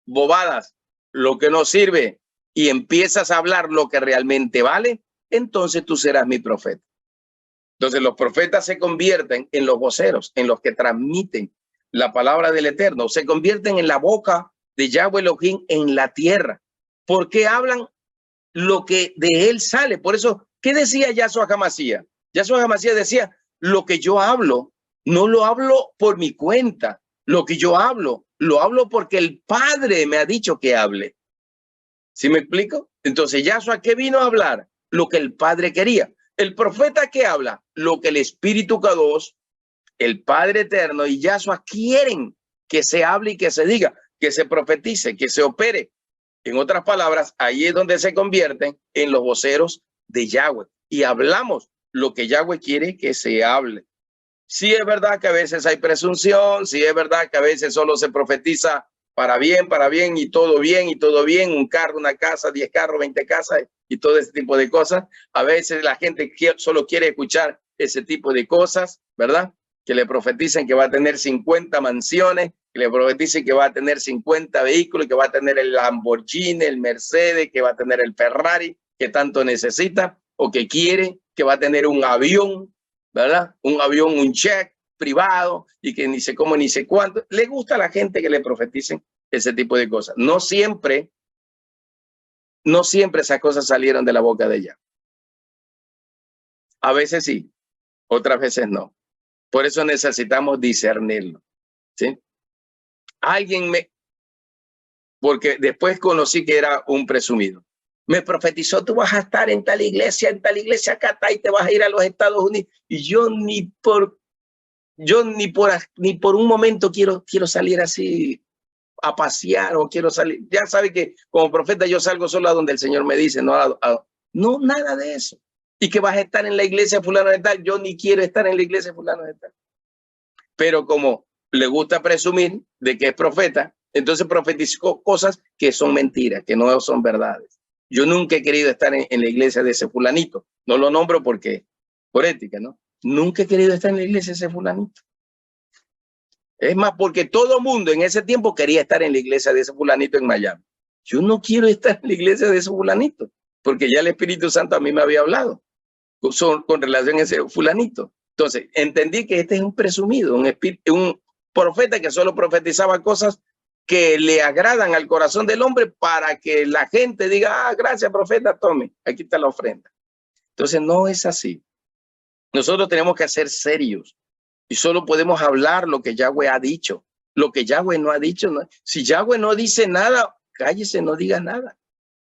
bobadas, lo que no sirve, y empiezas a hablar lo que realmente vale, entonces tú serás mi profeta. Entonces los profetas se convierten en los voceros, en los que transmiten la palabra del Eterno, se convierten en la boca de Yahweh Elohim en la tierra, porque hablan lo que de él sale. Por eso, ¿qué decía Yahshua HaMashiach? Yahshua HaMashiach decía, lo que yo hablo, no lo hablo por mi cuenta, lo que yo hablo, lo hablo porque el Padre me ha dicho que hable. ¿Sí me explico? Entonces, Yahshua, ¿qué vino a hablar? Lo que el Padre quería. El profeta, ¿qué habla? Lo que el Espíritu Kadosh, el Padre Eterno y Yahshua quieren que se hable y que se diga, que se profetice, que se opere. En otras palabras, ahí es donde se convierten en los voceros de Yahweh y hablamos lo que Yahweh quiere que se hable. Sí es verdad que a veces hay presunción, sí es verdad que a veces solo se profetiza para bien y todo bien, un carro, una casa, 10 carros, 20 casas y todo ese tipo de cosas. A veces la gente solo quiere escuchar ese tipo de cosas, ¿verdad? Que le profeticen que va a tener 50 mansiones, que le profeticen que va a tener 50 vehículos, que va a tener el Lamborghini, el Mercedes, que va a tener el Ferrari, que tanto necesita o que quiere, que va a tener un avión, ¿verdad? Un avión, un jet privado y que ni sé cómo ni sé cuánto. Le gusta a la gente que le profeticen ese tipo de cosas. No siempre esas cosas salieron de la boca de ella. A veces sí, otras veces no. Por eso necesitamos discernirlo, ¿sí? Porque después conocí que era un presumido. Me profetizó, tú vas a estar en tal iglesia acá, y te vas a ir a los Estados Unidos. Y yo ni por un momento quiero salir así a pasear o quiero salir. Ya sabe que como profeta yo salgo solo a donde el Señor me dice, no, no, nada de eso. Y que vas a estar en la iglesia fulano de tal, yo ni quiero estar en la iglesia fulano de tal. Pero como le gusta presumir de que es profeta, entonces profetizó cosas que son mentiras, que no son verdades. Yo nunca he querido estar en la iglesia de ese fulanito. No lo nombro porque, por ética, ¿no? Nunca he querido estar en la iglesia de ese fulanito. Es más, porque todo mundo en ese tiempo quería estar en la iglesia de ese fulanito en Miami. Yo no quiero estar en la iglesia de ese fulanito, porque ya el Espíritu Santo a mí me había hablado con relación a ese fulanito. Entonces, entendí que este es un presumido, un profeta que solo profetizaba cosas que le agradan al corazón del hombre para que la gente diga, gracias, profeta, tome, aquí está la ofrenda. Entonces, no es así. Nosotros tenemos que ser serios y solo podemos hablar lo que Yahweh ha dicho. Lo que Yahweh no ha dicho, no. Si Yahweh no dice nada, cállese, no diga nada.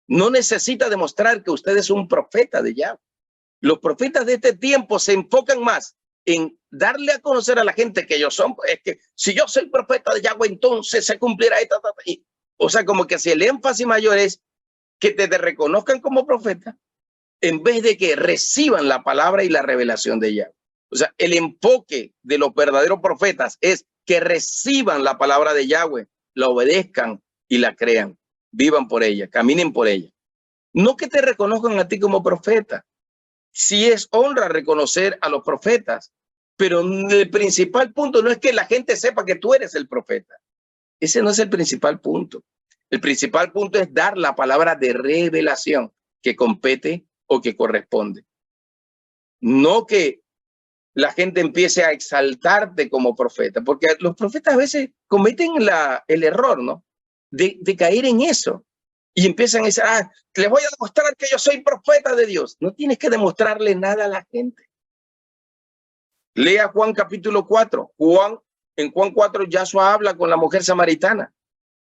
No necesita demostrar que usted es un profeta de Yahweh. Los profetas de este tiempo se enfocan más en darle a conocer a la gente que ellos son, es que si yo soy profeta de Yahweh, entonces se cumplirá esta, o sea, como que si el énfasis mayor es que te reconozcan como profeta, en vez de que reciban la palabra y la revelación de Yahweh. O sea, el enfoque de los verdaderos profetas es que reciban la palabra de Yahweh, la obedezcan y la crean, vivan por ella, caminen por ella. No que te reconozcan a ti como profeta. Sí es honra reconocer a los profetas, pero el principal punto no es que la gente sepa que tú eres el profeta. Ese no es el principal punto. El principal punto es dar la palabra de revelación que compete o que corresponde. No que la gente empiece a exaltarte como profeta, porque los profetas a veces cometen el error, ¿no? De caer en eso. Y empiezan a decir, les voy a demostrar que yo soy profeta de Dios. No tienes que demostrarle nada a la gente. Lea Juan capítulo 4. En Juan 4, Yahshua habla con la mujer samaritana.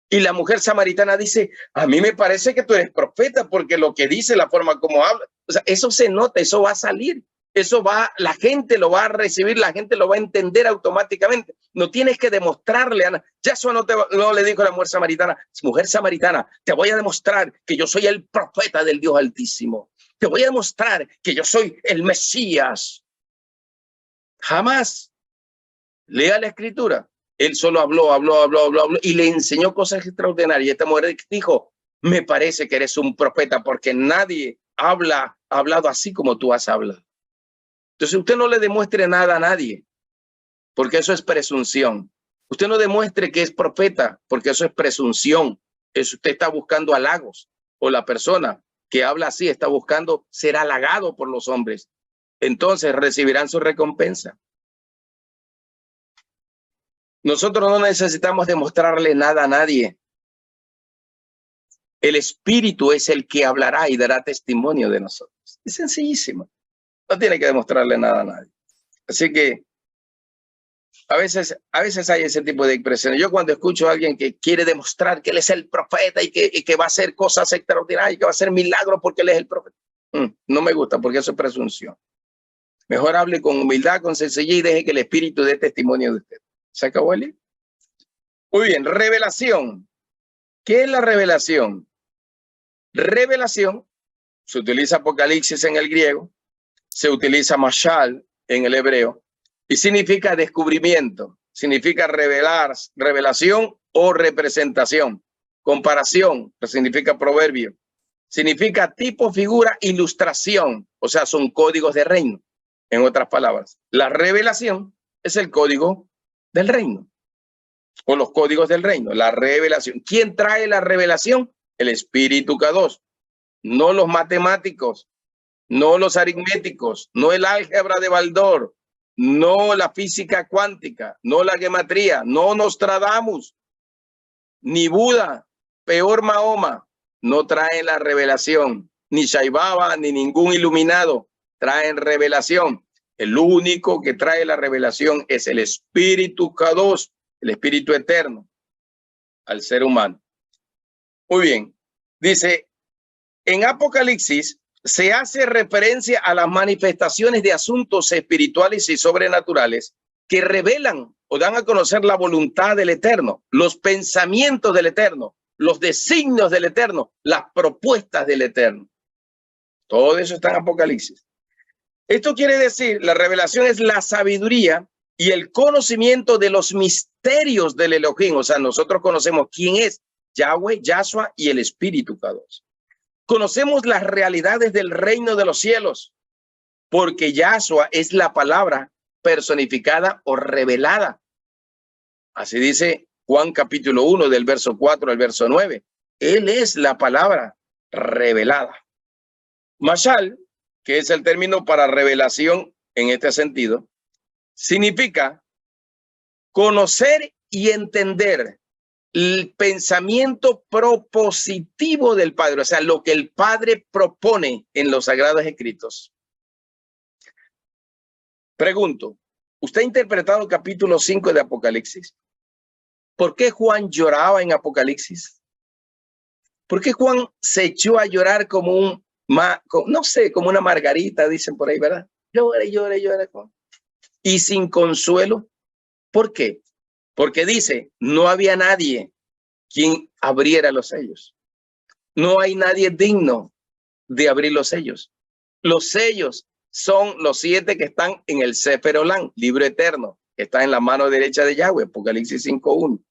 Y la mujer samaritana dice, a mí me parece que tú eres profeta porque lo que dice, la forma como habla. O sea, eso se nota, eso va a salir. Eso va, la gente lo va a recibir, la gente lo va a entender automáticamente. No tienes que demostrarle a Yahshua no le dijo a la mujer samaritana, te voy a demostrar que yo soy el profeta del Dios Altísimo. Te voy a demostrar que yo soy el Mesías. Jamás. Lea la escritura. Él solo habló y le enseñó cosas extraordinarias. Y esta mujer dijo, me parece que eres un profeta porque nadie ha hablado así como tú has hablado. Entonces usted no le demuestre nada a nadie, porque eso es presunción. Usted no demuestre que es profeta, porque eso es presunción. Usted está buscando halagos, o la persona que habla así está buscando ser halagado por los hombres. Entonces recibirán su recompensa. Nosotros no necesitamos demostrarle nada a nadie. El Espíritu es el que hablará y dará testimonio de nosotros. Es sencillísimo. No tiene que demostrarle nada a nadie. Así que a veces hay ese tipo de expresiones. Yo cuando escucho a alguien que quiere demostrar que él es el profeta y que va a hacer cosas extraordinarias, y que va a hacer milagros porque él es el profeta, no me gusta porque eso es presunción. Mejor hable con humildad, con sencillez y deje que el Espíritu dé testimonio de usted. ¿Se acabó el libro? Muy bien, revelación. ¿Qué es la revelación? Revelación, se utiliza Apocalipsis en el griego, se utiliza Mashal en el hebreo, y significa descubrimiento, significa revelar, revelación o representación. Comparación, que significa proverbio, significa tipo, figura, ilustración, o sea, son códigos de reino. En otras palabras, la revelación es el código del reino, o los códigos del reino, la revelación. ¿Quién trae la revelación? El Espíritu Kadosh, no los matemáticos, no los aritméticos, no el álgebra de Baldor, no la física cuántica, no la gematría, no Nostradamus, ni Buda, peor Mahoma, no traen la revelación, ni Shaibaba, ni ningún iluminado traen revelación. El único que trae la revelación es el Espíritu Kadosh, el Espíritu Eterno, al ser humano. Muy bien, dice, en Apocalipsis se hace referencia a las manifestaciones de asuntos espirituales y sobrenaturales que revelan o dan a conocer la voluntad del Eterno, los pensamientos del Eterno, los designios del Eterno, las propuestas del Eterno. Todo eso está en Apocalipsis. Esto quiere decir, la revelación es la sabiduría y el conocimiento de los misterios del Elohim. O sea, nosotros conocemos quién es Yahweh, Yahshua y el Espíritu Kadosh. Conocemos las realidades del reino de los cielos, porque Yahshua es la palabra personificada o revelada. Así dice Juan capítulo 1 del verso 4 al verso 9. Él es la palabra revelada. Mashal, que es el término para revelación en este sentido, significa conocer y entender el pensamiento propositivo del Padre, o sea, lo que el Padre propone en los Sagrados Escritos. Pregunto, ¿usted ha interpretado el capítulo 5 de Apocalipsis? ¿Por qué Juan lloraba en Apocalipsis? ¿Por qué Juan se echó a llorar como no sé, como una margarita, dicen por ahí, ¿verdad? Llora. y sin consuelo. ¿Por qué? Porque dice, no había nadie quien abriera los sellos. No hay nadie digno de abrir los sellos. Los sellos son los 7 que están en el Sefer Olam, libro eterno, que está en la mano derecha de Yahweh, Apocalipsis 5:1.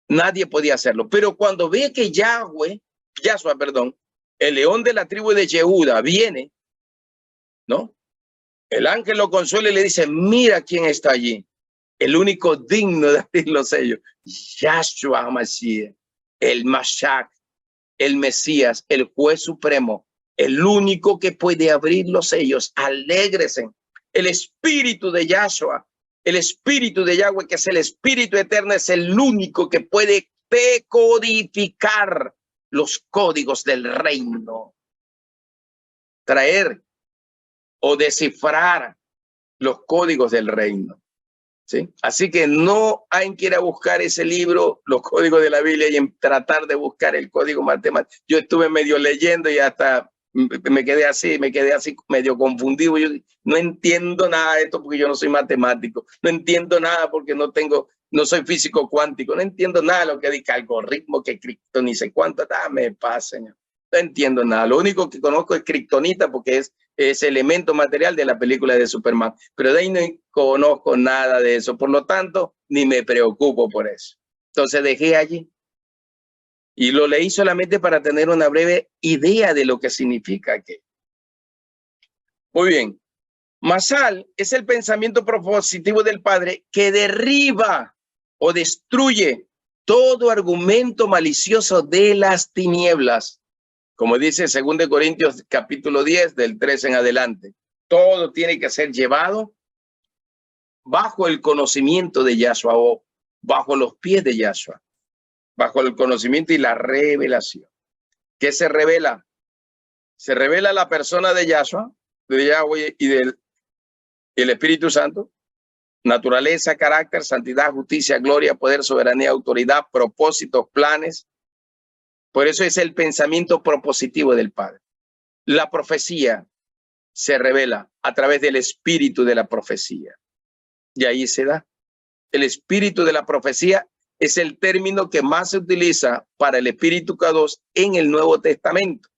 Nadie podía hacerlo. Pero cuando ve que Yahshua, el león de la tribu de Yehuda viene, ¿no? El ángel lo consuela y le dice, mira quién está allí. El único digno de abrir los sellos. Yahshua Mashiach, el Mashiach, el Mesías, el juez supremo, el único que puede abrir los sellos. Alégrese. El espíritu de Yahshua, el espíritu de Yahweh, que es el espíritu eterno, es el único que puede decodificar los códigos del reino. Traer o descifrar los códigos del reino. ¿Sí? Así que no hay quien quiera buscar ese libro, los códigos de la Biblia, y en tratar de buscar el código matemático. Yo estuve medio leyendo y hasta me quedé así medio confundido. Yo no entiendo nada de esto porque yo no soy matemático. No entiendo nada porque no soy físico cuántico. No entiendo nada de lo que dice algoritmo, que cripto, ni sé cuánto. Me pasa, señor. No entiendo nada. Lo único que conozco es kriptonita porque es elemento material de la película de Superman. Pero de ahí no conozco nada de eso. Por lo tanto, ni me preocupo por eso. Entonces dejé allí. Y lo leí solamente para tener una breve idea de lo que significa aquello. Muy bien. Masal es el pensamiento propositivo del Padre que derriba o destruye todo argumento malicioso de las tinieblas. Como dice 2 Corintios capítulo 10, del 3 en adelante. Todo tiene que ser llevado bajo el conocimiento de Yahshua o bajo los pies de Yahshua. Bajo el conocimiento y la revelación. ¿Qué se revela? Se revela la persona de Yahshua, de Yahweh y del Espíritu Santo. Naturaleza, carácter, santidad, justicia, gloria, poder, soberanía, autoridad, propósitos, planes. Por eso es el pensamiento propositivo del Padre. La profecía se revela a través del espíritu de la profecía. Y ahí se da. El espíritu de la profecía es el término que más se utiliza para el Espíritu Kadosh en el Nuevo Testamento.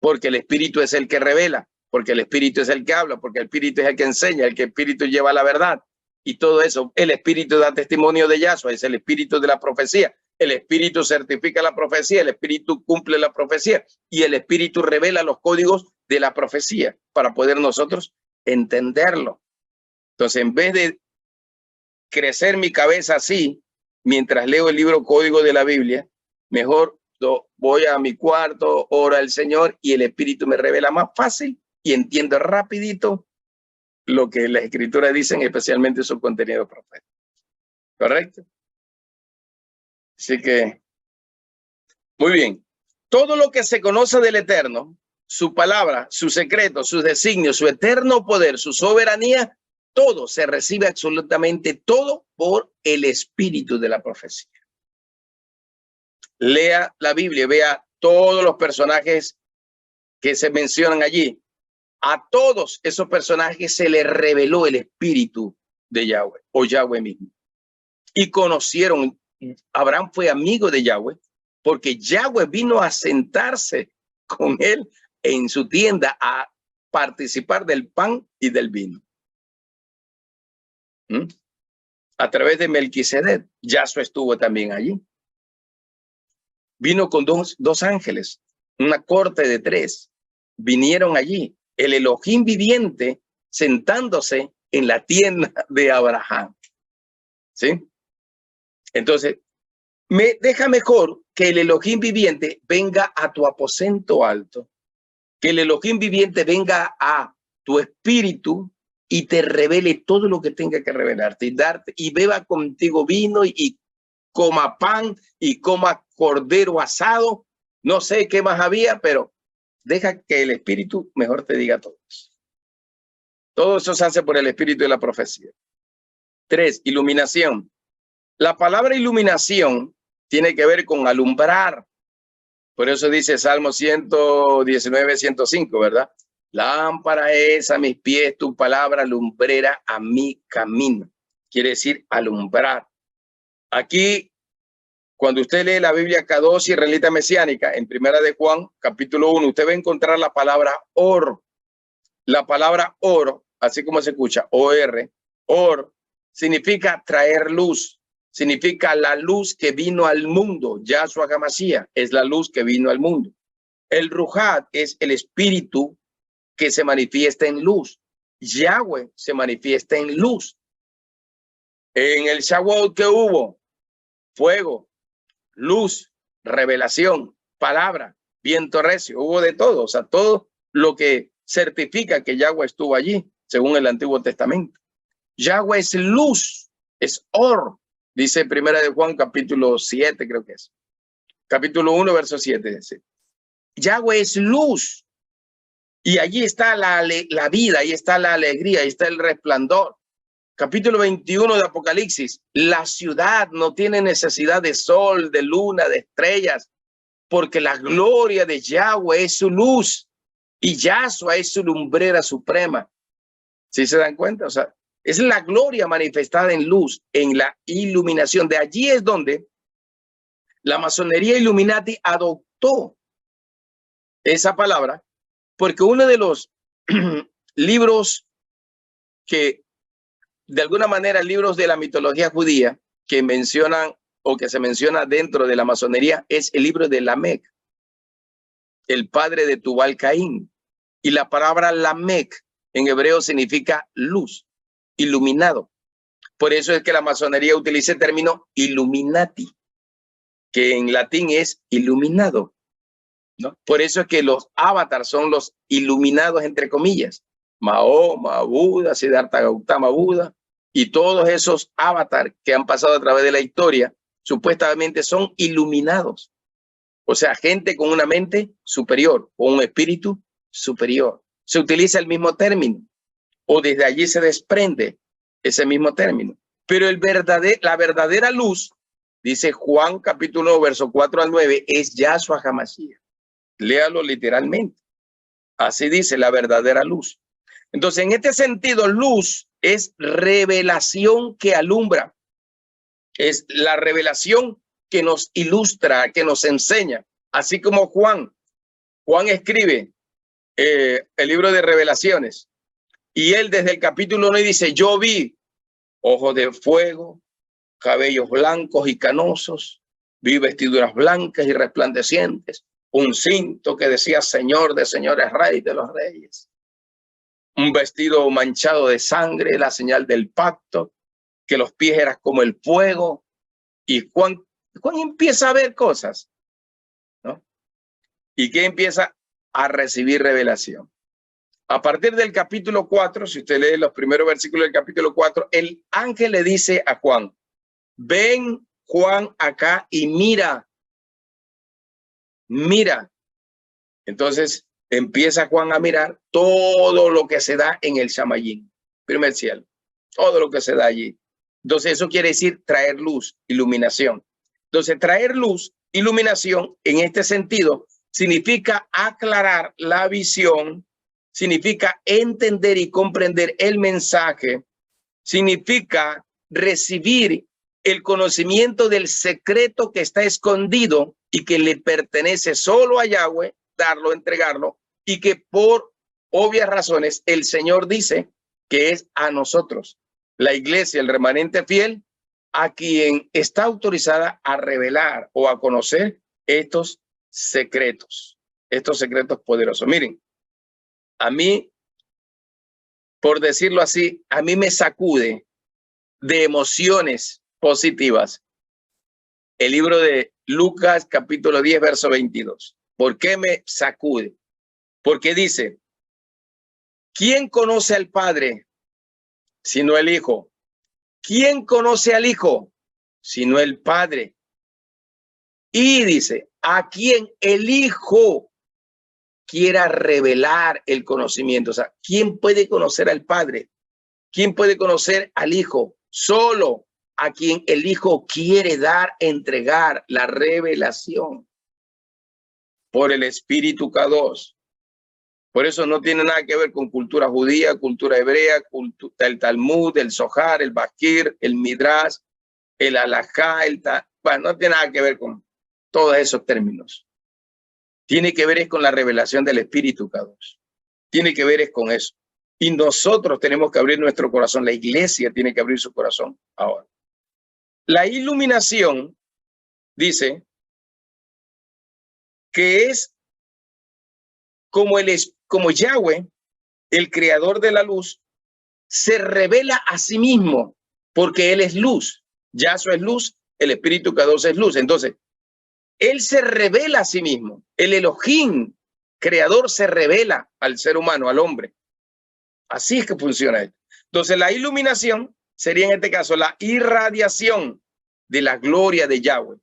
Porque el espíritu es el que revela, porque el espíritu es el que habla, porque el espíritu es el que enseña, el que espíritu lleva la verdad. Y todo eso, el espíritu da testimonio de Yahshua, es el espíritu de la profecía. El espíritu certifica la profecía, el espíritu cumple la profecía y el espíritu revela los códigos de la profecía para poder nosotros entenderlo. Entonces, en vez de crecer mi cabeza así, mientras leo el libro Código de la Biblia, mejor voy a mi cuarto, oro al Señor y el espíritu me revela más fácil y entiendo rapidito lo que las escrituras dicen, especialmente su contenido profético. ¿Correcto? Así que, muy bien. Todo lo que se conoce del Eterno, su palabra, su secreto, sus designios, su eterno poder, su soberanía, todo se recibe absolutamente todo por el espíritu de la profecía. Lea la Biblia, vea todos los personajes que se mencionan allí. A todos esos personajes se les reveló el espíritu de Yahweh o Yahweh mismo. Y conocieron, Abraham fue amigo de Yahweh porque Yahweh vino a sentarse con él en su tienda a participar del pan y del vino. A través de Melquisedec, Yahshua estuvo también allí. Vino con dos ángeles, una corte de 3. Vinieron allí, el Elohim viviente sentándose en la tienda de Abraham. ¿Sí? Entonces, me deja mejor que el Elohim viviente venga a tu aposento alto, que el Elohim viviente venga a tu espíritu y te revele todo lo que tenga que revelarte y darte y beba contigo vino y coma pan y coma cordero asado. No sé qué más había, pero deja que el espíritu mejor te diga todo eso. Todo eso se hace por el espíritu de la profecía. 3, iluminación. La palabra iluminación tiene que ver con alumbrar. Por eso dice Salmo 119, 105, ¿verdad? Lámpara es a mis pies tu palabra, lumbrera a mi camino. Quiere decir alumbrar. Aquí, cuando usted lee la Biblia K2 israelita mesiánica, en Primera de Juan, capítulo 1, usted va a encontrar la palabra or. La palabra or, así como se escucha, O-R, or, significa traer luz. Significa la luz que vino al mundo. Yahshua HaMashiach es la luz que vino al mundo. El Ruhat es el espíritu que se manifiesta en luz. Yahweh se manifiesta en luz. En el Shavuot que hubo, fuego, luz, revelación, palabra, viento recio, hubo de todo. O sea, todo lo que certifica que Yahweh estuvo allí, según el Antiguo Testamento. Yahweh es luz, es or, dice Primera de Juan, capítulo 7, creo que es. Capítulo 1, verso 7. Dice, Yahweh es luz. Y allí está la vida, ahí está la alegría, ahí está el resplandor. Capítulo 21 de Apocalipsis. La ciudad no tiene necesidad de sol, de luna, de estrellas, porque la gloria de Yahweh es su luz y Yahshua es su lumbrera suprema. ¿Sí se dan cuenta? O sea, es la gloria manifestada en luz, en la iluminación. De allí es donde la masonería Illuminati adoptó esa palabra, porque uno de los libros que, de alguna manera, libros de la mitología judía que mencionan o que se menciona dentro de la masonería es el libro de Lamec, el padre de Tubal Caín. Y la palabra Lamec en hebreo significa luz, iluminado. Por eso es que la masonería utiliza el término Illuminati, que en latín es iluminado, ¿no? Por eso es que los avatars son los iluminados, entre comillas. Mahoma, Buda, Siddhartha Gautama, Buda, y todos esos avatars que han pasado a través de la historia, supuestamente son iluminados. O sea, gente con una mente superior o un espíritu superior. Se utiliza el mismo término o desde allí se desprende ese mismo término. Pero la verdadera luz, dice Juan capítulo 1, verso 4 al 9, es Yahshua HaMashiach. Léalo literalmente. Así dice la verdadera luz. Entonces, en este sentido, luz es revelación que alumbra. Es la revelación que nos ilustra, que nos enseña. Así como Juan escribe el libro de Revelaciones. Y él desde el capítulo 1 dice, yo vi ojos de fuego, cabellos blancos y canosos, vi vestiduras blancas y resplandecientes, un cinto que decía Señor de señores, Rey de los reyes, un vestido manchado de sangre, la señal del pacto, que los pies eran como el fuego. Y Juan empieza a ver cosas, ¿no? Y que empieza a recibir revelación. A partir del capítulo 4, si usted lee los primeros versículos del capítulo 4, el ángel le dice a Juan, ven Juan acá y mira. Entonces empieza Juan a mirar todo lo que se da en el Shamayim, primer cielo, todo lo que se da allí. Entonces eso quiere decir traer luz, iluminación. Entonces traer luz, iluminación, en este sentido, significa aclarar la visión, significa entender y comprender el mensaje, significa recibir el conocimiento del secreto que está escondido y que le pertenece solo a Yahweh, darlo, entregarlo, y que por obvias razones el Señor dice que es a nosotros, la iglesia, el remanente fiel, a quien está autorizada a revelar o a conocer estos secretos poderosos. Miren, a mí, por decirlo así, a mí me sacude de emociones positivas el libro de Lucas capítulo 10 verso 22. ¿Por qué me sacude? Porque dice, ¿quién conoce al Padre sino el Hijo? ¿Quién conoce al Hijo sino el Padre? Y dice, a quien el Hijo quiera revelar el conocimiento. O sea, ¿quién puede conocer al Padre? ¿Quién puede conocer al Hijo? Solo a quien el Hijo quiere dar, entregar la revelación por el Espíritu K2. Por eso no tiene nada que ver con cultura judía, cultura hebrea, el Talmud, el Zohar, el Bakir, el Midrash, el Halajá, bueno, no tiene nada que ver con todos esos términos. Tiene que ver es con la revelación del Espíritu Kadosh. Tiene que ver es con eso. Y nosotros tenemos que abrir nuestro corazón. La iglesia tiene que abrir su corazón ahora. La iluminación dice que es como Yahweh, el creador de la luz, se revela a sí mismo porque él es luz. Yahshua es luz, el Espíritu Kadosh es luz. Entonces, él se revela a sí mismo. El Elohim, creador, se revela al ser humano, al hombre. Así es que funciona esto. Entonces, la iluminación sería en este caso la irradiación de la gloria de Yahweh.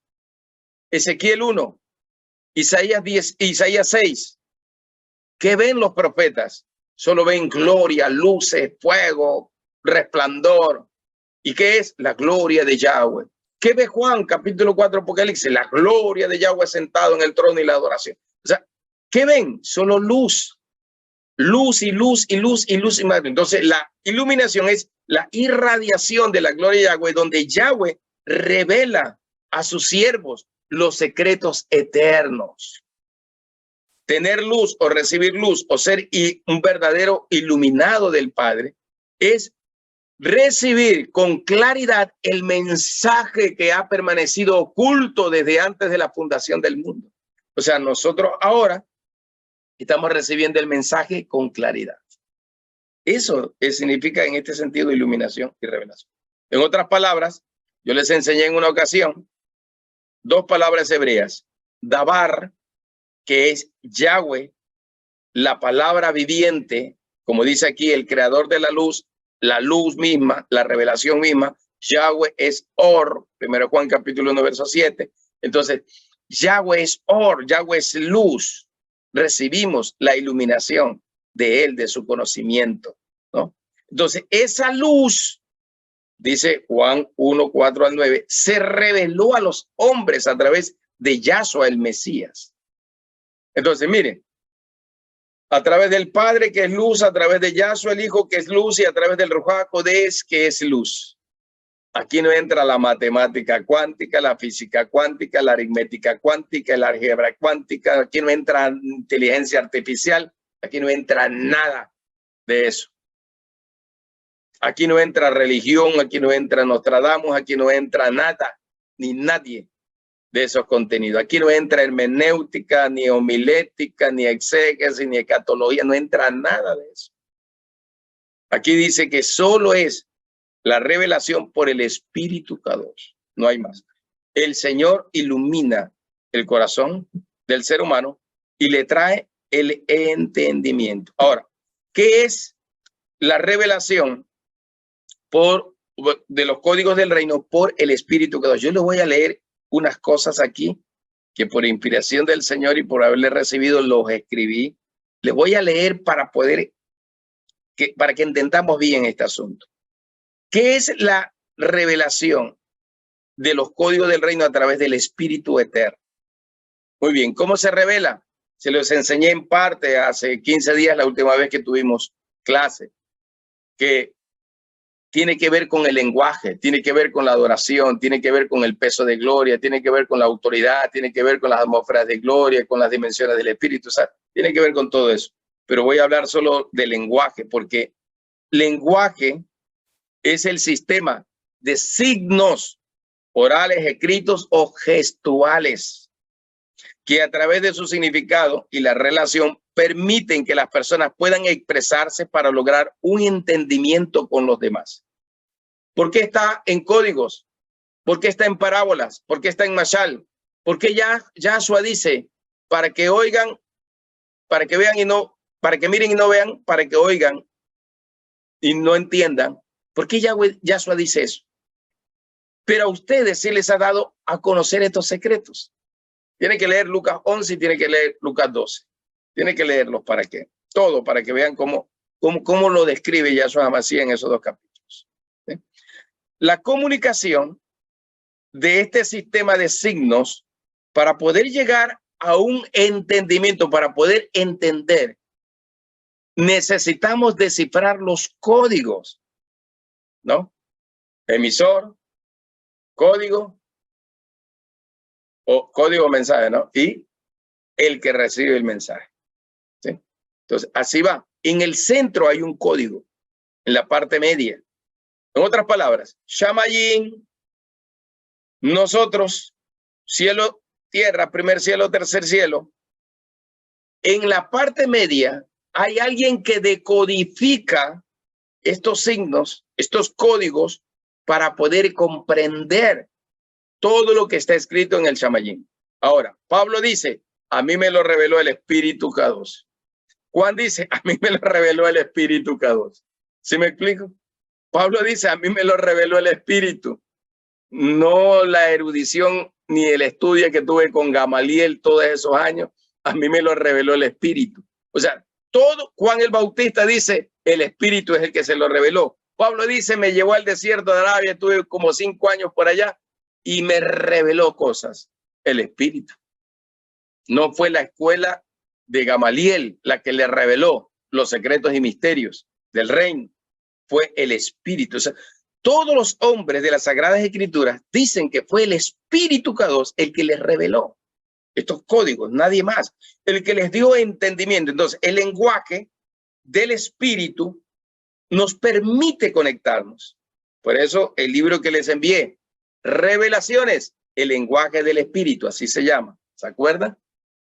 Ezequiel 1, Isaías 10, Isaías 6. ¿Qué ven los profetas? Solo ven gloria, luces, fuego, resplandor. ¿Y qué es? La gloria de Yahweh. ¿Qué ve Juan, capítulo 4, Apocalipsis? La gloria de Yahweh sentado en el trono y la adoración. O sea, ¿qué ven? Solo luz. Luz y luz y luz y luz y más. Entonces, la iluminación es la irradiación de la gloria de Yahweh, donde Yahweh revela a sus siervos los secretos eternos. Tener luz o recibir luz o ser un verdadero iluminado del Padre es recibir con claridad el mensaje que ha permanecido oculto desde antes de la fundación del mundo. O sea, nosotros ahora estamos recibiendo el mensaje con claridad. Eso significa en este sentido iluminación y revelación. En otras palabras, yo les enseñé en una ocasión dos palabras hebreas. Dabar, que es Yahweh, la palabra viviente, como dice aquí, el creador de la luz misma, la revelación misma. Yahweh es Or, 1 Juan capítulo 1, verso 7. Entonces, Yahweh es Or, Yahweh es luz. Recibimos la iluminación de él, de su conocimiento, ¿no? Entonces, esa luz, dice Juan 1, 4 al 9, se reveló a los hombres a través de Yahshua el Mesías. Entonces, miren, a través del Padre, que es luz, a través de Yahshua el Hijo, que es luz, y a través del Ruach HaKodesh, que es luz. Aquí no entra la matemática cuántica, la física cuántica, la aritmética cuántica, la álgebra cuántica. Aquí no entra inteligencia artificial. Aquí no entra nada de eso. Aquí no entra religión, aquí no entra Nostradamus, aquí no entra nada, ni nadie de esos contenidos. Aquí no entra hermenéutica, ni homilética, ni exégesis, ni escatología, no entra nada de eso. Aquí dice que solo es la revelación por el Espíritu Kadosh, no hay más. El Señor ilumina el corazón del ser humano y le trae el entendimiento. Ahora, ¿qué es la revelación de los códigos del reino por el Espíritu Kadosh? Yo les voy a leer unas cosas aquí que por inspiración del Señor y por haberle recibido los escribí. Les voy a leer para que entendamos bien este asunto. ¿Qué es la revelación de los códigos del reino a través del Espíritu Eterno? Muy bien, ¿cómo se revela? Se los enseñé en parte hace 15 días, la última vez que tuvimos clase, que tiene que ver con el lenguaje, tiene que ver con la adoración, tiene que ver con el peso de gloria, tiene que ver con la autoridad, tiene que ver con las atmósferas de gloria, con las dimensiones del Espíritu, o sea, tiene que ver con todo eso. Pero voy a hablar solo del lenguaje, porque lenguaje es el sistema de signos orales, escritos o gestuales que a través de su significado y la relación permiten que las personas puedan expresarse para lograr un entendimiento con los demás. ¿Por qué está en códigos? ¿Por qué está en parábolas? ¿Por qué está en mashal? ¿Por qué Yahshua dice para que oigan, para que vean y no, para que miren y no vean, para que oigan y no entiendan? ¿Por qué Yahshua dice eso? Pero a ustedes se les ha dado a conocer estos secretos. Tiene que leer Lucas 11 y tiene que leer Lucas 12. Tiene que leerlos para que, todo, para que vean cómo lo describe Yahshua HaMashiach en esos dos capítulos. ¿Sí? La comunicación de este sistema de signos para poder llegar a un entendimiento, para poder entender necesitamos descifrar los códigos, ¿no? Emisor, código o código mensaje, ¿no? Y el que recibe el mensaje, ¿sí? Entonces, así va. En el centro hay un código, en la parte media. En otras palabras, Shamayim, nosotros, cielo, tierra, primer cielo, tercer cielo. En la parte media hay alguien que decodifica estos signos, estos códigos, para poder comprender todo lo que está escrito en el Shamayim. Ahora, Pablo dice, a mí me lo reveló el Espíritu K2. Juan dice, a mí me lo reveló el Espíritu K2. ¿Sí me explico? Pablo dice, a mí me lo reveló el Espíritu. No la erudición ni el estudio que tuve con Gamaliel todos esos años, a mí me lo reveló el Espíritu. O sea, todo, Juan el Bautista dice, el Espíritu es el que se lo reveló. Pablo dice, me llevó al desierto de Arabia, estuve como 5 años por allá y me reveló cosas. El Espíritu. No fue la escuela de Gamaliel la que le reveló los secretos y misterios del reino. Fue el Espíritu. O sea, todos los hombres de las Sagradas Escrituras dicen que fue el Espíritu K2 el que les reveló estos códigos, nadie más, el que les dio entendimiento. Entonces, el lenguaje del Espíritu nos permite conectarnos. Por eso, el libro que les envié, Revelaciones, el lenguaje del Espíritu, así se llama, ¿se acuerdan?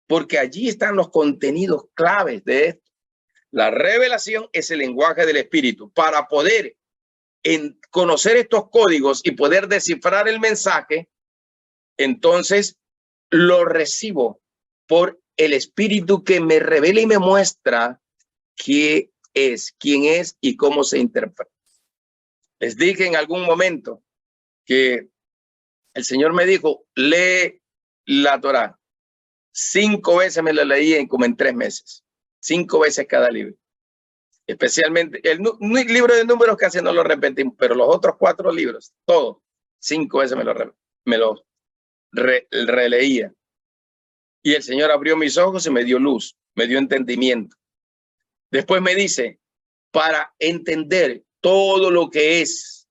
Porque allí están los contenidos claves de esto. La revelación es el lenguaje del Espíritu. Para poder conocer estos códigos y poder descifrar el mensaje, entonces lo recibo por el Espíritu que me revela y me muestra qué es, quién es y cómo se interpreta. Les dije en algún momento que el Señor me dijo, lee la Torá. 5 veces me la leí como en 3 meses. 5 veces cada libro. Especialmente el libro de números casi no lo repetimos, pero los otros 4 libros, todos, 5 veces me lo releía. Y el Señor abrió mis ojos y me dio luz, me dio entendimiento. Después me dice, para entender todo lo que es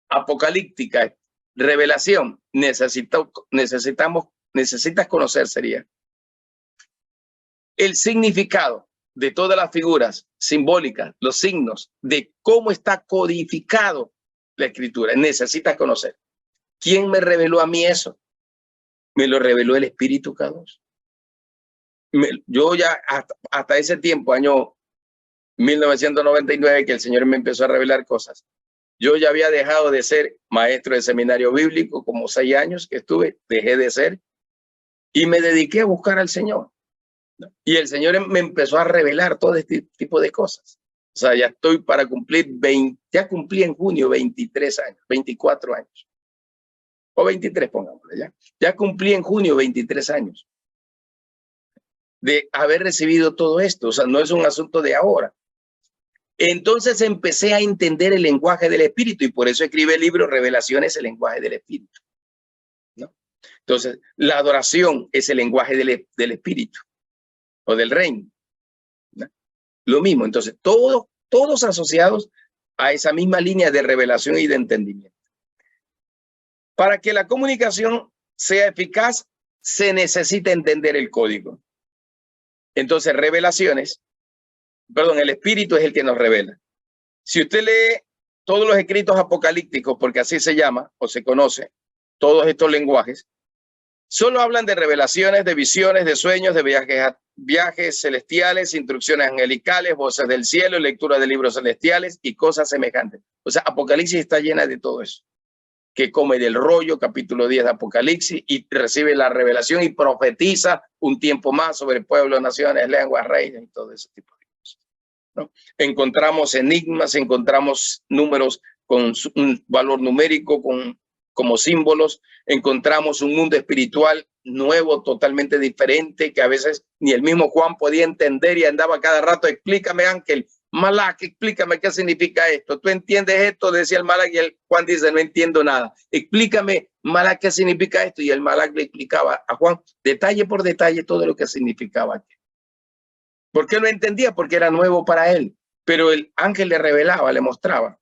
apocalíptica, revelación, necesitas conocer, sería el significado de todas las figuras simbólicas, los signos, de cómo está codificado la escritura. Necesitas conocer. ¿Quién me reveló a mí eso? Me lo reveló el Espíritu K2. Yo ya hasta ese tiempo, año 1999, que el Señor me empezó a revelar cosas. Yo ya había dejado de ser maestro de seminario bíblico, como 6 años que estuve, dejé de ser y me dediqué a buscar al Señor. Y el Señor me empezó a revelar todo este tipo de cosas. O sea, ya estoy para cumplir ya cumplí en junio 23 años, 24 años. O 23, pongámosle ya. Ya cumplí en junio 23 años de haber recibido todo esto. O sea, no es un asunto de ahora. Entonces empecé a entender el lenguaje del Espíritu y por eso escribí el libro Revelaciones, el lenguaje del Espíritu, ¿no? Entonces, la adoración es el lenguaje del Espíritu o del reino, ¿no? Lo mismo, entonces, todos asociados a esa misma línea de revelación y de entendimiento. Para que la comunicación sea eficaz, se necesita entender el código. Entonces, el Espíritu es el que nos revela. Si usted lee todos los escritos apocalípticos, porque así se llama o se conoce, todos estos lenguajes, solo hablan de revelaciones, de visiones, de sueños, de viajes celestiales, instrucciones angelicales, voces del cielo, lectura de libros celestiales y cosas semejantes. O sea, Apocalipsis está llena de todo eso. Que come del rollo, capítulo 10 de Apocalipsis, y recibe la revelación y profetiza un tiempo más sobre pueblos, naciones, lenguas, reinos y todo ese tipo de cosas, ¿no? Encontramos enigmas, encontramos números con un valor numérico, como símbolos, encontramos un mundo espiritual nuevo, totalmente diferente, que a veces ni el mismo Juan podía entender y andaba cada rato, explícame, ángel, Malak, explícame qué significa esto. ¿Tú entiendes esto? Decía el Malak y el Juan dice, no entiendo nada. Explícame, Malak, qué significa esto. Y el Malak le explicaba a Juan detalle por detalle todo lo que significaba. ¿Por qué lo entendía? Porque era nuevo para él. Pero el ángel le revelaba, le mostraba,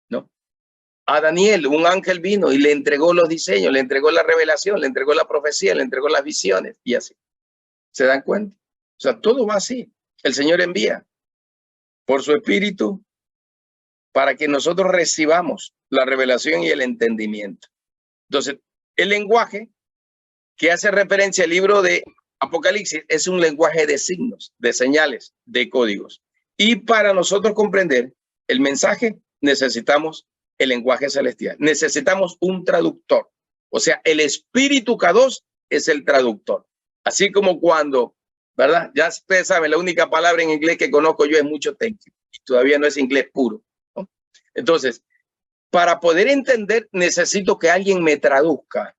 ¿no? A Daniel, un ángel vino y le entregó los diseños, le entregó la revelación, le entregó la profecía, le entregó las visiones y así. ¿Se dan cuenta? O sea, todo va así. El Señor envía por su espíritu para que nosotros recibamos la revelación y el entendimiento. Entonces, el lenguaje que hace referencia al libro de Apocalipsis es un lenguaje de signos, de señales, de códigos. Y para nosotros comprender el mensaje necesitamos el lenguaje celestial. Necesitamos un traductor. O sea, el Espíritu K2 es el traductor. Así como cuando, ¿verdad? Ya ustedes saben, la única palabra en inglés que conozco yo es mucho thank you. Y todavía no es inglés puro, ¿no? Entonces, para poder entender, necesito que alguien me traduzca.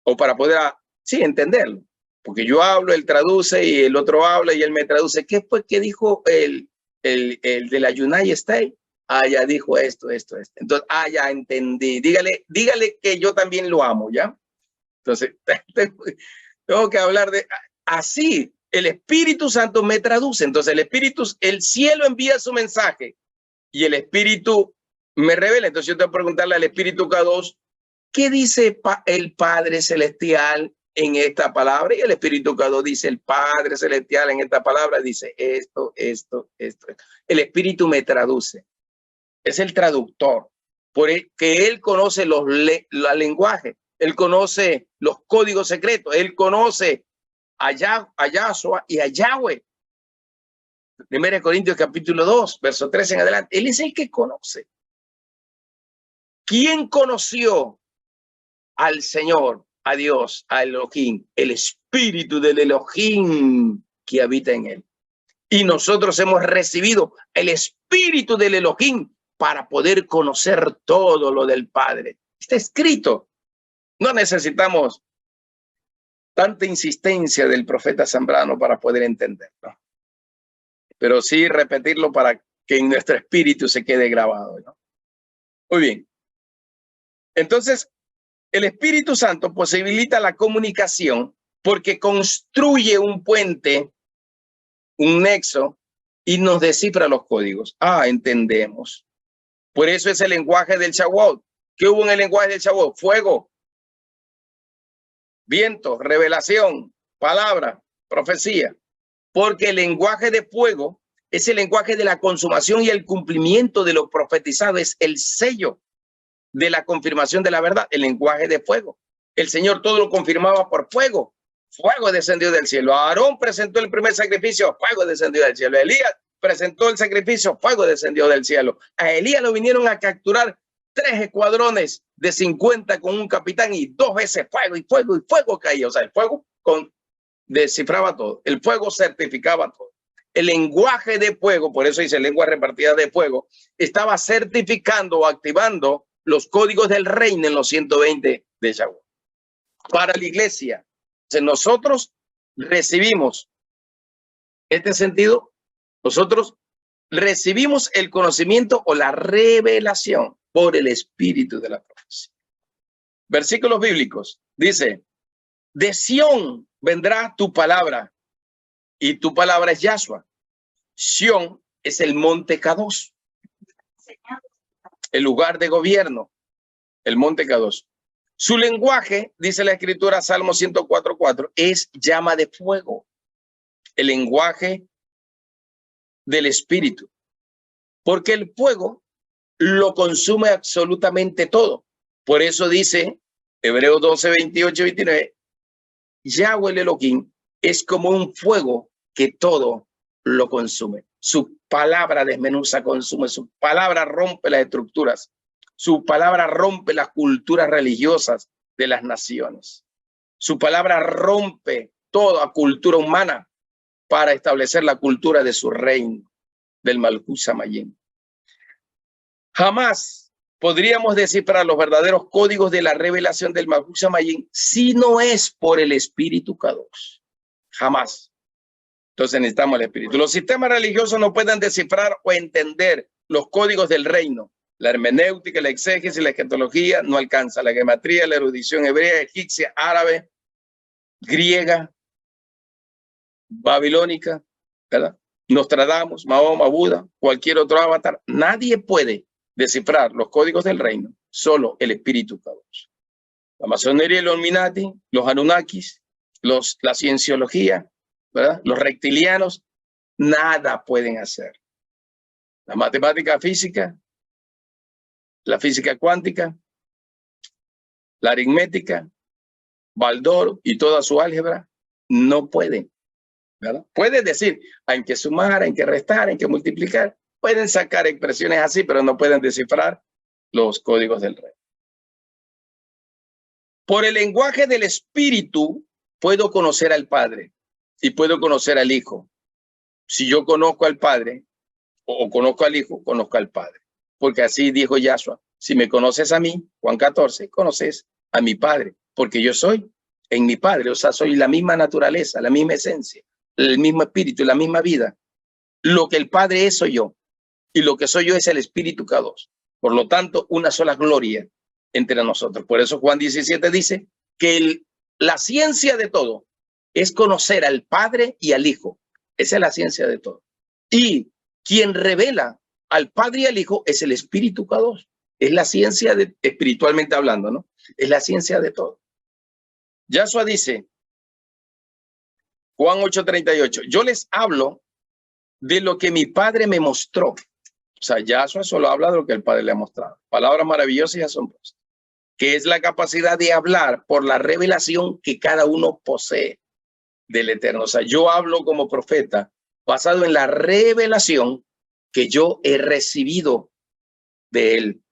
O para poder, sí, entenderlo. Porque yo hablo, él traduce y el otro habla y él me traduce. ¿Qué fue que dijo el de la United States? Ah, ya dijo esto. Entonces, ya entendí. Dígale que yo también lo amo, ¿ya? Entonces, tengo que hablar de así. El Espíritu Santo me traduce. Entonces, el cielo envía su mensaje y el Espíritu me revela. Entonces, yo tengo que preguntarle al Espíritu K2, ¿qué dice el Padre Celestial en esta palabra? Y el Espíritu K2 dice, el Padre Celestial en esta palabra dice esto. El Espíritu me traduce. Es el traductor, porque él conoce los lenguajes, él conoce los códigos secretos, él conoce a Yahshua y a Yahweh. 1 Corintios capítulo 2, verso 13 en adelante. Él es el que conoce. ¿Quién conoció al Señor, a Dios, a Elohim? El espíritu del Elohim que habita en él. Y nosotros hemos recibido el espíritu del Elohim para poder conocer todo lo del Padre. Está escrito. No necesitamos tanta insistencia del profeta Zambrano para poder entenderlo, pero sí repetirlo para que en nuestro espíritu se quede grabado, ¿no? Muy bien. Entonces, el Espíritu Santo posibilita la comunicación porque construye un puente, un nexo, y nos descifra los códigos. Entendemos. Por eso es el lenguaje del Shavuot. ¿Qué hubo en el lenguaje del Shavuot? Fuego, viento, revelación, palabra, profecía. Porque el lenguaje de fuego es el lenguaje de la consumación y el cumplimiento de lo profetizado. Es el sello de la confirmación de la verdad, el lenguaje de fuego. El Señor todo lo confirmaba por fuego. Fuego descendió del cielo. Aarón presentó el primer sacrificio, fuego descendió del cielo. Elías presentó el sacrificio, fuego descendió del cielo. A Elías lo vinieron a capturar 3 escuadrones de 50 con un capitán y 2 veces fuego y fuego y fuego caía. O sea, el fuego descifraba todo. El fuego certificaba todo. El lenguaje de fuego, por eso dice lengua repartida de fuego, estaba certificando o activando los códigos del reino en los 120 de Shavuot. Para la iglesia, nosotros recibimos este sentido, nosotros recibimos el conocimiento o la revelación por el espíritu de la profecía. Versículos bíblicos, dice, de Sión vendrá tu palabra y tu palabra es Yahshua. Sión es el monte K2, el lugar de gobierno, el monte K2. Su lenguaje, dice la escritura, Salmo 104:4, es llama de fuego. El lenguaje del espíritu. Porque el fuego lo consume absolutamente todo. Por eso dice Hebreos 12, 28 y 29, Yahweh el Elohim es como un fuego que todo lo consume. Su palabra desmenuza, consume. Su palabra rompe las estructuras. Su palabra rompe las culturas religiosas de las naciones. Su palabra rompe toda cultura humana para establecer la cultura de su reino, del Malhut Shamayim. Jamás podríamos descifrar los verdaderos códigos de la revelación del Malhut Shamayim si no es por el Espíritu K2. Jamás. Entonces necesitamos el Espíritu. Los sistemas religiosos no pueden descifrar o entender los códigos del reino. La hermenéutica, la exégesis, la escatología no alcanza. La gematría, la erudición hebrea, egipcia, árabe, griega, babilónica, ¿verdad? Nostradamus, Mahoma, Buda, cualquier otro avatar, nadie puede descifrar los códigos del reino, solo el espíritu Kadosh. La masonería y los Illuminati, los Anunnakis, la cienciología, ¿verdad? Los reptilianos, nada pueden hacer. La matemática física, la física cuántica, la aritmética, Baldor y toda su álgebra, no pueden, ¿verdad? Pueden decir, hay que sumar, hay que restar, hay que multiplicar. Pueden sacar expresiones así, pero no pueden descifrar los códigos del rey. Por el lenguaje del espíritu puedo conocer al Padre y puedo conocer al Hijo. Si yo conozco al Padre o conozco al Hijo, conozco al Padre. Porque así dijo Yahshua, si me conoces a mí, Juan 14, conoces a mi Padre, porque yo soy en mi Padre, o sea, soy la misma naturaleza, la misma esencia, el mismo espíritu, la misma vida. Lo que el Padre es, soy yo, y lo que soy yo es el Espíritu Kadosh. Por lo tanto, una sola gloria entre nosotros. Por eso Juan 17 dice que la ciencia de todo es conocer al Padre y al Hijo. Esa es la ciencia de todo. Y quien revela al Padre y al Hijo es el Espíritu Kadosh. Es la ciencia espiritualmente hablando, ¿no? Es la ciencia de todo. Yahshua dice, Juan 8:38, yo les hablo de lo que mi Padre me mostró. O sea, Yahshua solo habla de lo que el Padre le ha mostrado. Palabras maravillosas y asombrosas. Que es la capacidad de hablar por la revelación que cada uno posee del Eterno. O sea, yo hablo como profeta basado en la revelación que yo he recibido de él.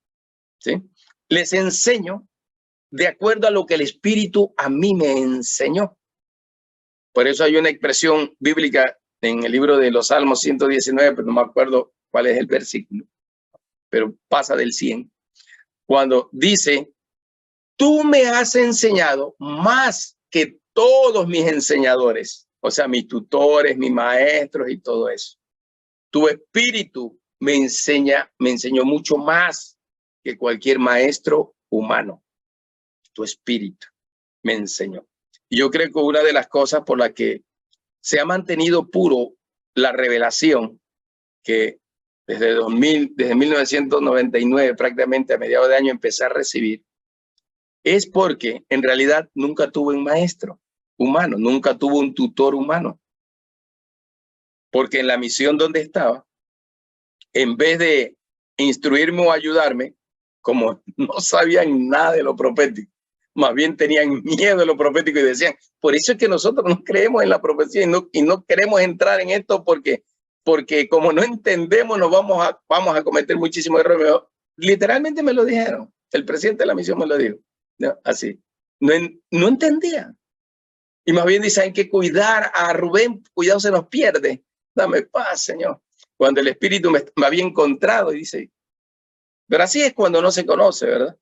¿Sí? Les enseño de acuerdo a lo que el Espíritu a mí me enseñó. Por eso hay una expresión bíblica en el libro de los Salmos 119, pero no me acuerdo cuál es el versículo, pero pasa del 100, cuando dice, tú me has enseñado más que todos mis enseñadores, o sea, mis tutores, mis maestros y todo eso. Tu espíritu me enseñó mucho más que cualquier maestro humano. Tu espíritu me enseñó. Y yo creo que una de las cosas por las que se ha mantenido puro la revelación, que desde 1999 prácticamente a mediados de año empecé a recibir, es porque en realidad nunca tuve un maestro humano, nunca tuve un tutor humano. Porque en la misión donde estaba, en vez de instruirme o ayudarme, como no sabían nada de lo profético, más bien tenían miedo de lo profético y decían, por eso es que nosotros no creemos en la profecía y no queremos entrar en esto porque como no entendemos nos vamos a cometer muchísimos errores. Literalmente me lo dijeron, el presidente de la misión me lo dijo, ¿no? Así, no entendía. Y más bien dicen, hay que cuidar a Rubén, cuidado se nos pierde, dame paz, Señor. Cuando el Espíritu me había encontrado y dice, pero así es cuando no se conoce, ¿verdad?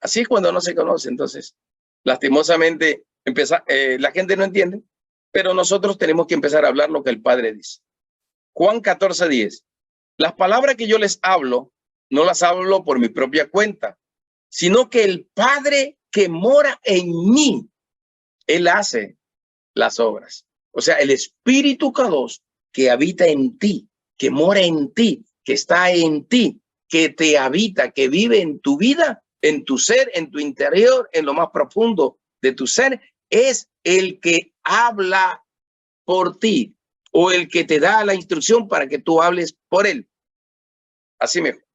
Así es cuando no se conoce. Entonces, lastimosamente, la gente no entiende, pero nosotros tenemos que empezar a hablar lo que el Padre dice. Juan 14:10. Las palabras que yo les hablo, no las hablo por mi propia cuenta, sino que el Padre que mora en mí, Él hace las obras. O sea, el Espíritu Kadosh que habita en ti, que mora en ti, que está en ti, que te habita, que vive en tu vida, en tu ser, en tu interior, en lo más profundo de tu ser, es el que habla por ti o el que te da la instrucción para que tú hables por él. Así mejor,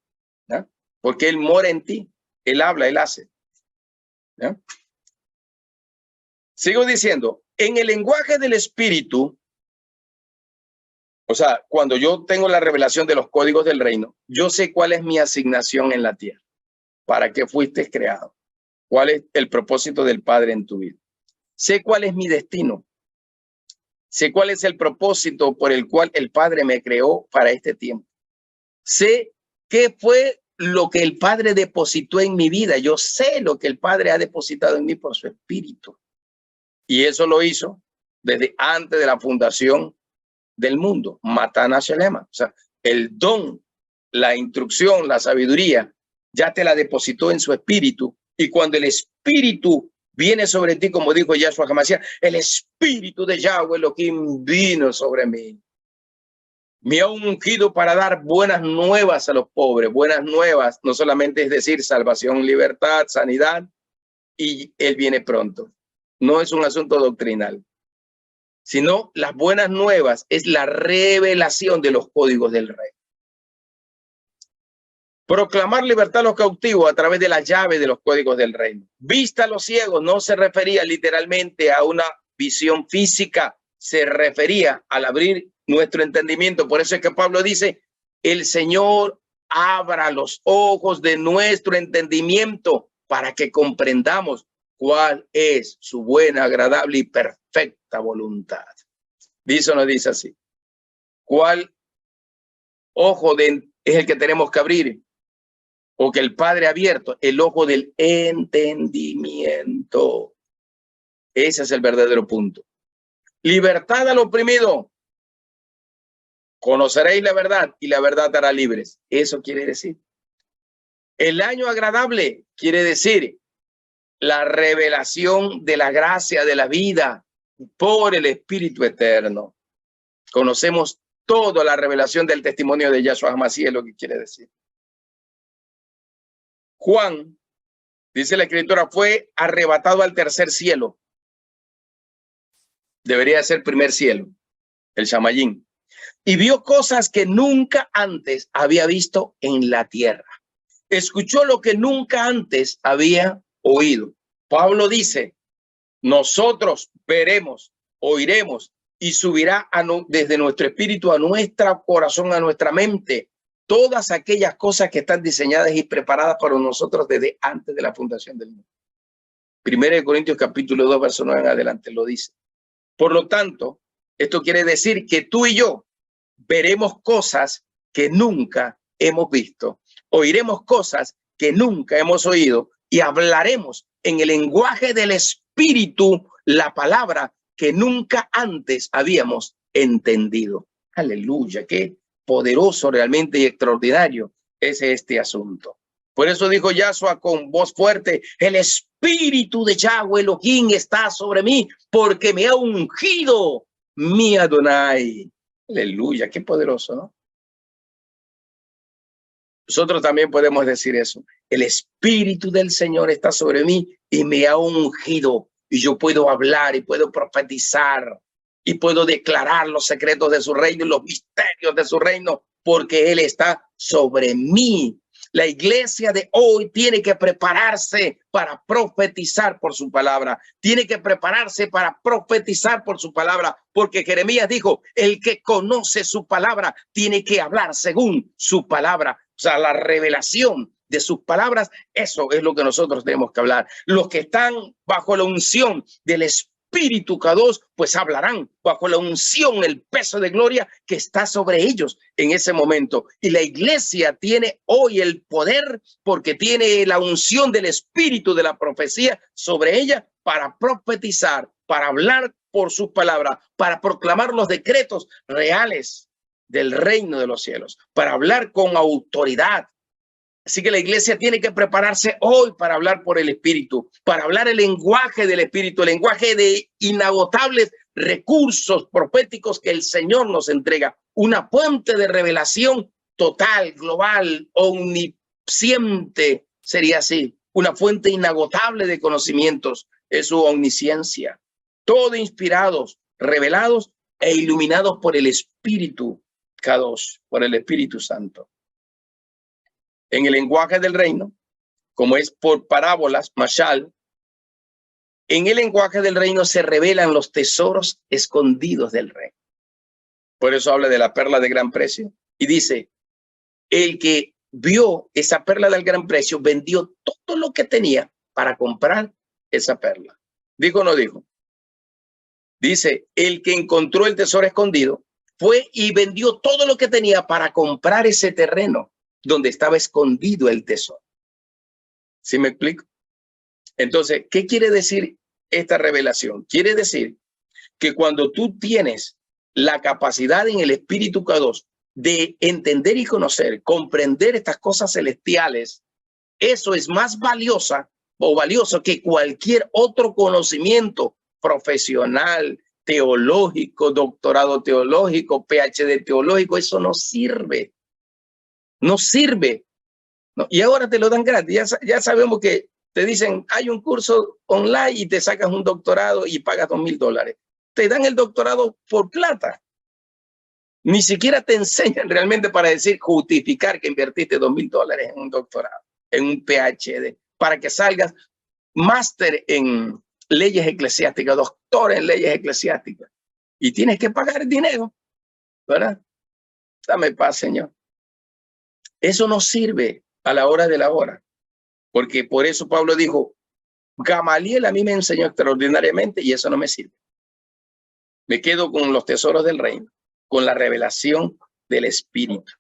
¿no? Porque él mora en ti, él habla, él hace, ¿no? Sigo diciendo, en el lenguaje del espíritu, o sea, cuando yo tengo la revelación de los códigos del reino, yo sé cuál es mi asignación en la tierra, para qué fuiste creado, cuál es el propósito del Padre en tu vida. Sé cuál es mi destino, sé cuál es el propósito por el cual el Padre me creó para este tiempo. Sé qué fue lo que el Padre depositó en mi vida. Yo sé lo que el Padre ha depositado en mí por su espíritu. Y eso lo hizo desde antes de la fundación del mundo, Matana Shelema. O sea, el don, la instrucción, la sabiduría, ya te la depositó en su espíritu. Y cuando el espíritu Viene sobre ti, como dijo Yahshua HaMashiach, el espíritu de Yahweh Elohim vino sobre mí. Me ha ungido para dar buenas nuevas a los pobres. Buenas nuevas, no solamente es decir salvación, libertad, sanidad, y Él viene pronto. No es un asunto doctrinal, sino las buenas nuevas es la revelación de los códigos del rey. Proclamar libertad a los cautivos a través de la llave de los códigos del reino. Vista a los ciegos no se refería literalmente a una visión física, se refería al abrir nuestro entendimiento. Por eso es que Pablo dice, el Señor abra los ojos de nuestro entendimiento para que comprendamos cuál es su buena, agradable y perfecta voluntad. Dice o no dice así. ¿Cuál ojo es el que tenemos que abrir? O que el Padre ha abierto, el ojo del entendimiento. Ese es el verdadero punto. Libertad al oprimido. Conoceréis la verdad y la verdad te hará libres. Eso quiere decir. El año agradable quiere decir la revelación de la gracia de la vida por el Espíritu Eterno. Conocemos toda la revelación del testimonio de Yahshua HaMashiach, es lo que quiere decir. Juan, dice la Escritura, fue arrebatado al tercer cielo. Debería ser primer cielo, el Shamayín. Y vio cosas que nunca antes había visto en la tierra. Escuchó lo que nunca antes había oído. Pablo dice, nosotros veremos, oiremos y subirá desde nuestro espíritu a nuestro corazón, a nuestra mente, todas aquellas cosas que están diseñadas y preparadas para nosotros desde antes de la fundación del mundo. 1 Corintios capítulo 2, verso 9 en adelante lo dice. Por lo tanto, esto quiere decir que tú y yo veremos cosas que nunca hemos visto, oiremos cosas que nunca hemos oído y hablaremos en el lenguaje del Espíritu la palabra que nunca antes habíamos entendido. Aleluya, qué poderoso realmente y extraordinario es este asunto. Por eso dijo Yahshua con voz fuerte, el Espíritu de Yahweh Elohim está sobre mí porque me ha ungido mi Adonai. Aleluya, qué poderoso, ¿no? Nosotros también podemos decir eso. El Espíritu del Señor está sobre mí y me ha ungido. Y yo puedo hablar y puedo profetizar y puedo declarar los secretos de su reino y los misterios de su reino porque Él está sobre mí. La iglesia de hoy tiene que prepararse para profetizar por su palabra. Tiene que prepararse para profetizar por su palabra, porque Jeremías dijo, el que conoce su palabra tiene que hablar según su palabra. O sea, la revelación de sus palabras, eso es lo que nosotros tenemos que hablar. Los que están bajo la unción del Espíritu Kadosh, pues hablarán bajo la unción, el peso de gloria que está sobre ellos en ese momento. Y la iglesia tiene hoy el poder porque tiene la unción del Espíritu de la profecía sobre ella para profetizar, para hablar por sus palabras, para proclamar los decretos reales del reino de los cielos, para hablar con autoridad. Así que la iglesia tiene que prepararse hoy para hablar por el Espíritu, para hablar el lenguaje del Espíritu, el lenguaje de inagotables recursos proféticos que el Señor nos entrega. Una fuente de revelación total, global, omnisciente, sería así. Una fuente inagotable de conocimientos es su omnisciencia. Todo inspirados, revelados e iluminados por el Espíritu Kadosh, por el Espíritu Santo. En el lenguaje del reino, como es por parábolas, mashal, en el lenguaje del reino se revelan los tesoros escondidos del rey. Por eso habla de la perla de gran precio y dice, el que vio esa perla del gran precio vendió todo lo que tenía para comprar esa perla. ¿Dijo o no dijo? Dice, el que encontró el tesoro escondido fue y vendió todo lo que tenía para comprar ese terreno donde estaba escondido el tesoro. ¿Sí me explico? Entonces, ¿qué quiere decir esta revelación? Quiere decir que cuando tú tienes la capacidad en el Espíritu Kadosh de entender y conocer, comprender estas cosas celestiales, eso es más valiosa o valioso que cualquier otro conocimiento profesional, teológico, doctorado teológico, PhD teológico. Eso no sirve. No sirve. No. Y ahora te lo dan gratis. Ya sabemos que te dicen, hay un curso online y te sacas un doctorado y pagas $2,000. Te dan el doctorado por plata. Ni siquiera te enseñan realmente para decir, justificar que invertiste $2,000 en un doctorado, en un PhD, para que salgas máster en leyes eclesiásticas, doctor en leyes eclesiásticas. Y tienes que pagar dinero, ¿verdad? Dame paz, Señor. Eso no sirve a la hora de la hora, porque por eso Pablo dijo, Gamaliel a mí me enseñó extraordinariamente y eso no me sirve. Me quedo con los tesoros del reino, con la revelación del Espíritu.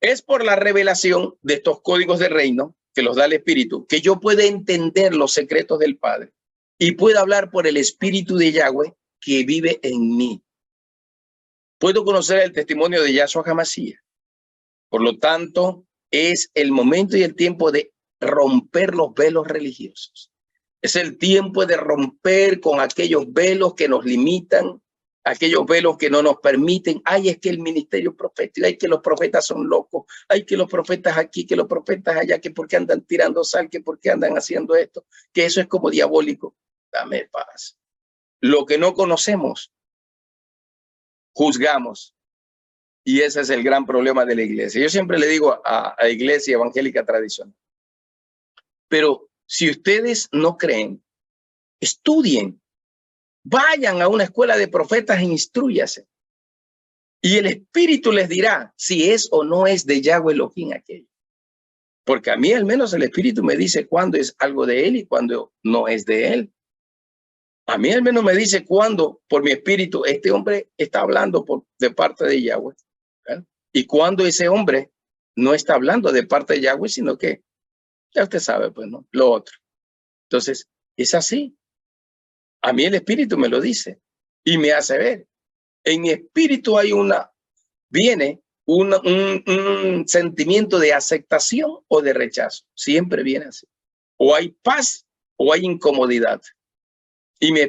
Es por la revelación de estos códigos del reino que los da el Espíritu que yo pueda entender los secretos del Padre y pueda hablar por el Espíritu de Yahweh que vive en mí. Puedo conocer el testimonio de Yahshua HaMashiach. Por lo tanto, es el momento y el tiempo de romper los velos religiosos. Es el tiempo de romper con aquellos velos que nos limitan, aquellos velos que no nos permiten. Ay, es que el ministerio profético, ay, que los profetas son locos, ay, que los profetas aquí, que los profetas allá, que por qué andan tirando sal, que por qué andan haciendo esto, que eso es como diabólico. Dame paz. Lo que no conocemos, juzgamos. Y ese es el gran problema de la iglesia. Yo siempre le digo a la iglesia evangélica tradicional, pero si ustedes no creen, estudien, vayan a una escuela de profetas e instrúyase. Y el Espíritu les dirá si es o no es de Yahweh Elohim aquello. Porque a mí al menos el Espíritu me dice cuándo es algo de él y cuándo no es de él. A mí al menos me dice cuándo por mi espíritu este hombre está hablando de parte de Yahweh. ¿Verdad? Y cuando ese hombre no está hablando de parte de Yahweh, sino que ya usted sabe, pues, ¿no? Lo otro. Entonces, es así. A mí el Espíritu me lo dice y me hace ver. En mi espíritu hay viene un sentimiento de aceptación o de rechazo. Siempre viene así. O hay paz o hay incomodidad. Y en mi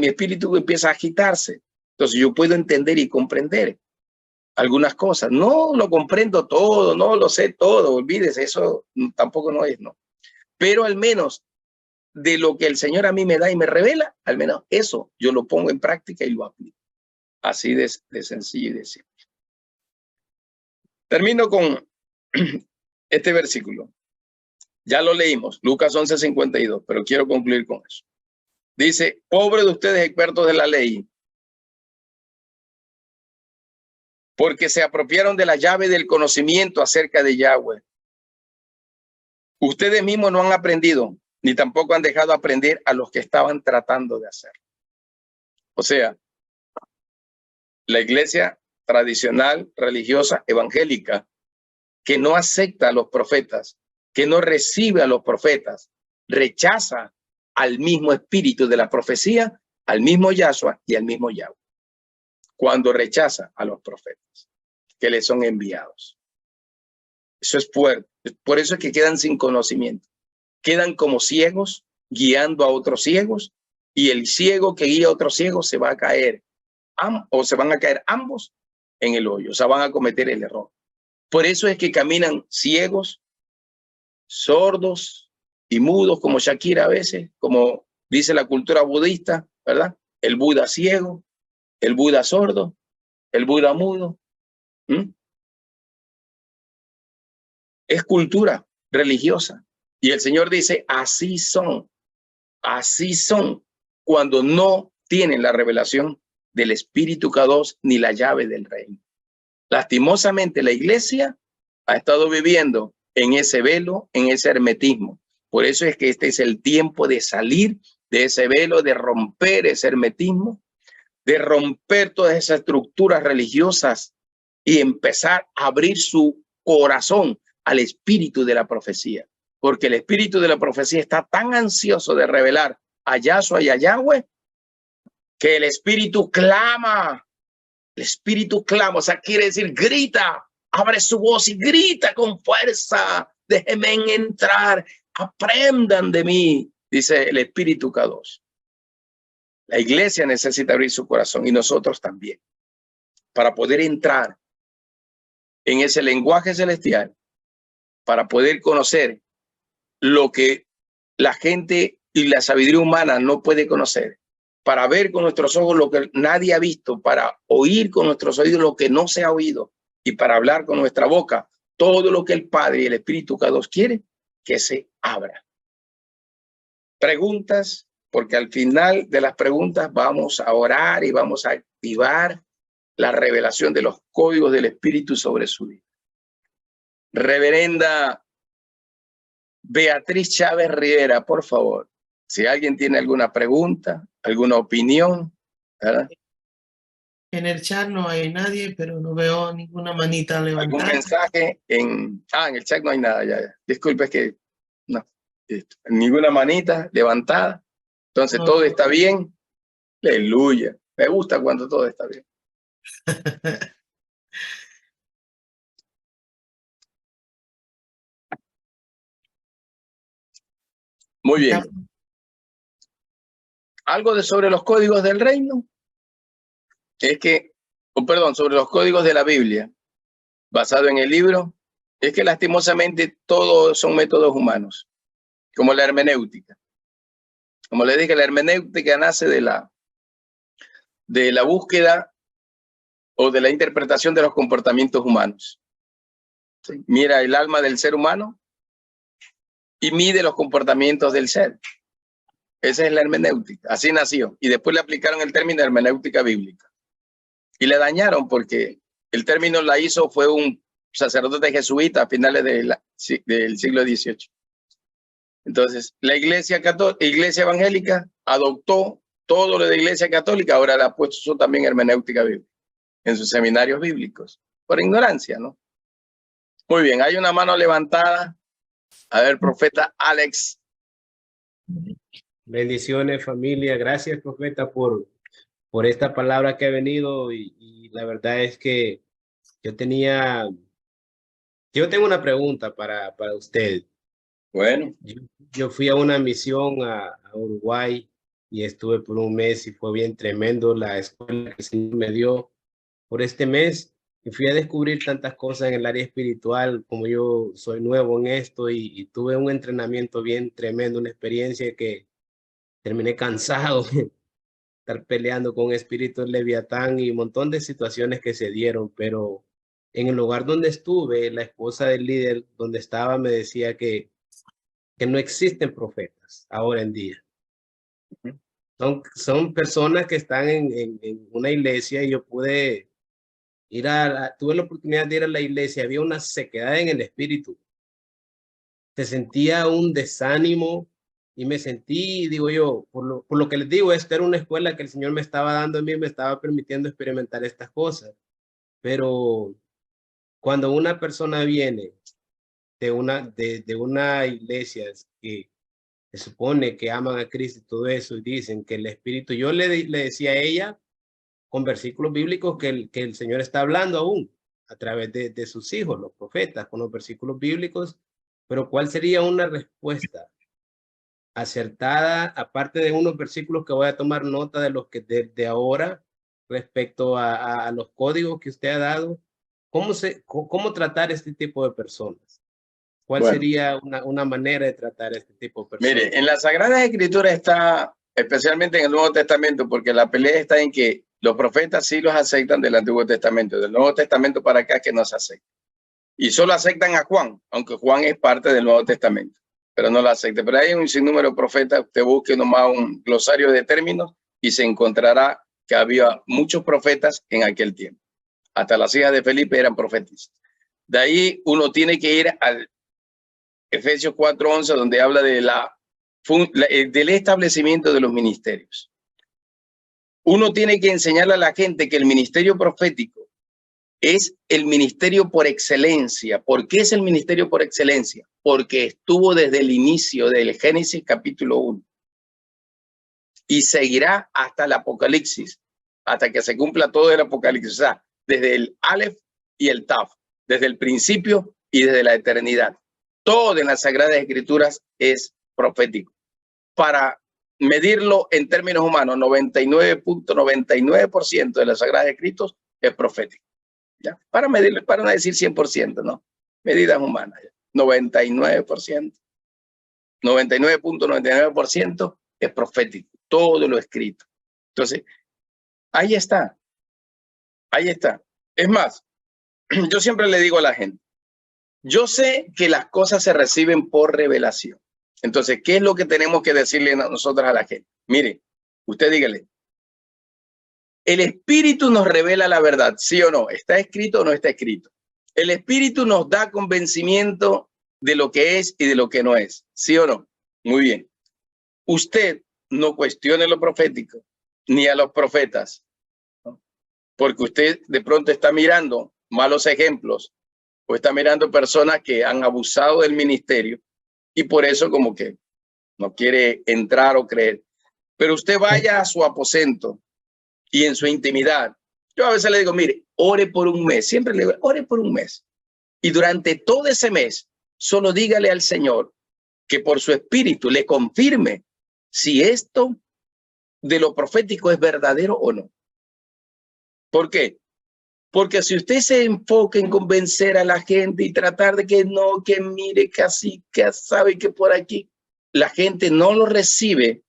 espíritu empieza a agitarse. Entonces yo puedo entender y comprender algunas cosas. No lo comprendo todo, no lo sé todo, olvídese, eso tampoco no es, ¿no? Pero al menos de lo que el Señor a mí me da y me revela, al menos eso yo lo pongo en práctica y lo aplico. Así de sencillo y de simple. Termino con este versículo. Ya lo leímos, Lucas 11:52, pero quiero concluir con eso. Dice, pobre de ustedes expertos de la ley, porque se apropiaron de la llave del conocimiento acerca de Yahweh. Ustedes mismos no han aprendido, ni tampoco han dejado aprender a los que estaban tratando de hacer. O sea, la iglesia tradicional, religiosa, evangélica, que no acepta a los profetas, que no recibe a los profetas, rechaza al mismo espíritu de la profecía, al mismo Yahshua y al mismo Yahweh. Cuando rechaza a los profetas que les son enviados. Eso es fuerte. Por eso es que quedan sin conocimiento. Quedan como ciegos guiando a otros ciegos y el ciego que guía a otros ciegos se va a caer o se van a caer ambos en el hoyo. O sea, van a cometer el error. Por eso es que caminan ciegos, sordos y mudos como Shakira a veces, como dice la cultura budista, ¿verdad? El Buda ciego, el Buda sordo, el Buda mudo. Es cultura religiosa. Y el Señor dice, así son cuando no tienen la revelación del Espíritu Kadosh ni la llave del reino. Lastimosamente la iglesia ha estado viviendo en ese velo, en ese hermetismo. Por eso es que este es el tiempo de salir de ese velo, de romper ese hermetismo, de romper todas esas estructuras religiosas y empezar a abrir su corazón al espíritu de la profecía. Porque el espíritu de la profecía está tan ansioso de revelar a Yahshua y a Yahweh que el espíritu clama. El espíritu clama, o sea, quiere decir grita, abre su voz y grita con fuerza. Déjenme entrar, aprendan de mí, dice el Espíritu K2. La iglesia necesita abrir su corazón y nosotros también, para poder entrar en ese lenguaje celestial, para poder conocer lo que la gente y la sabiduría humana no puede conocer, para ver con nuestros ojos lo que nadie ha visto, para oír con nuestros oídos lo que no se ha oído y para hablar con nuestra boca todo lo que el Padre y el Espíritu K2 quiere que se abra. Preguntas, porque al final de las preguntas vamos a orar y vamos a activar la revelación de los códigos del Espíritu sobre su vida. Reverenda Beatriz Chávez Rivera, por favor, si alguien tiene alguna pregunta, alguna opinión, ¿verdad? En el chat no hay nadie, pero no veo ninguna manita levantada. ¿Algún mensaje? En el chat no hay nada, ya. Disculpe, es que no. Ninguna manita levantada. Entonces No. todo está bien. Aleluya. Me gusta cuando todo está bien. Muy bien. Algo sobre los códigos del reino. Es que, perdón, sobre los códigos de la Biblia, basado en el libro, es que lastimosamente todos son métodos humanos, como la hermenéutica. Como le dije, la hermenéutica nace de la búsqueda o de la interpretación de los comportamientos humanos. ¿Sí? Mira el alma del ser humano y mide los comportamientos del ser. Esa es la hermenéutica. Así nació. Y después le aplicaron el término hermenéutica bíblica. Y le dañaron porque el término la hizo fue un sacerdote jesuita a finales del siglo XVIII. Entonces, la iglesia evangélica adoptó todo lo de la iglesia católica, ahora le ha puesto también hermenéutica bíblica en sus seminarios bíblicos, por ignorancia, ¿no? Muy bien, hay una mano levantada. A ver, profeta Alex. Bendiciones, familia. Gracias, profeta, por esta palabra que ha venido y la verdad es que yo tengo una pregunta para usted. Bueno. Yo fui a una misión a Uruguay y estuve por un mes y fue bien tremendo la escuela que el Señor me dio por este mes y fui a descubrir tantas cosas en el área espiritual, como yo soy nuevo en esto y tuve un entrenamiento bien tremendo, una experiencia que terminé cansado de estar peleando con espíritus leviatán y un montón de situaciones que se dieron, pero en el lugar donde estuve, la esposa del líder donde estaba me decía que no existen profetas ahora en día. Son personas que están en una iglesia y yo pude tuve la oportunidad de ir a la iglesia, había una sequedad en el espíritu. Se sentía un desánimo y me sentí, digo yo, por lo que les digo, esta era una escuela que el Señor me estaba dando a mí, me estaba permitiendo experimentar estas cosas. Pero cuando una persona viene de una iglesia que se supone que aman a Cristo y todo eso, y dicen que el Espíritu, yo le decía a ella con versículos bíblicos que el Señor está hablando aún a través de sus hijos, los profetas, con los versículos bíblicos, pero ¿cuál sería una respuesta acertada, aparte de unos versículos que voy a tomar nota de los que de ahora, respecto a los códigos que usted ha dado? ¿Cómo tratar este tipo de personas? ¿Cuál sería una manera de tratar este tipo de personas? Mire, en las Sagradas Escrituras está, especialmente en el Nuevo Testamento, porque la pelea está en que los profetas sí los aceptan del Antiguo Testamento, del Nuevo Testamento para acá que no se aceptan. Y solo aceptan a Juan, aunque Juan es parte del Nuevo Testamento, pero no lo acepta. Pero hay un sinnúmero de profetas, usted busque nomás un glosario de términos y se encontrará que había muchos profetas en aquel tiempo. Hasta las hijas de Felipe eran profetas. De ahí uno tiene que ir al Efesios 4:11, donde habla de del establecimiento de los ministerios. Uno tiene que enseñarle a la gente que el ministerio profético es el ministerio por excelencia. ¿Por qué es el ministerio por excelencia? Porque estuvo desde el inicio del Génesis capítulo 1 y seguirá hasta el Apocalipsis, hasta que se cumpla todo el Apocalipsis. O sea, desde el Aleph y el Taf, desde el principio y desde la eternidad. Todo en las Sagradas Escrituras es profético. Para medirlo en términos humanos, 99.99% de las Sagradas Escrituras es profético. ¿Ya? Para medirlo, para no decir 100%, ¿no? Medidas humanas. 99%. 99.99% es profético. Todo lo escrito. Entonces, ahí está. Ahí está. Es más, yo siempre le digo a la gente, yo sé que las cosas se reciben por revelación. Entonces, ¿qué es lo que tenemos que decirle nosotros a la gente? Mire, usted dígale, el Espíritu nos revela la verdad, ¿sí o no? ¿Está escrito o no está escrito? El Espíritu nos da convencimiento de lo que es y de lo que no es, ¿sí o no? Muy bien. Usted no cuestione lo profético, ni a los profetas, ¿no? Porque usted de pronto está mirando malos ejemplos o está mirando personas que han abusado del ministerio y por eso como que no quiere entrar o creer. Pero usted vaya a su aposento y en su intimidad. Yo a veces le digo, mire, ore por un mes. Siempre le digo, ore por un mes. Y durante todo ese mes, solo dígale al Señor que por su espíritu le confirme si esto de lo profético es verdadero o no. ¿Por qué? Porque si usted se enfoca en convencer a la gente y tratar de que no, que mire, que así, que sabe que por aquí, la gente no lo recibe,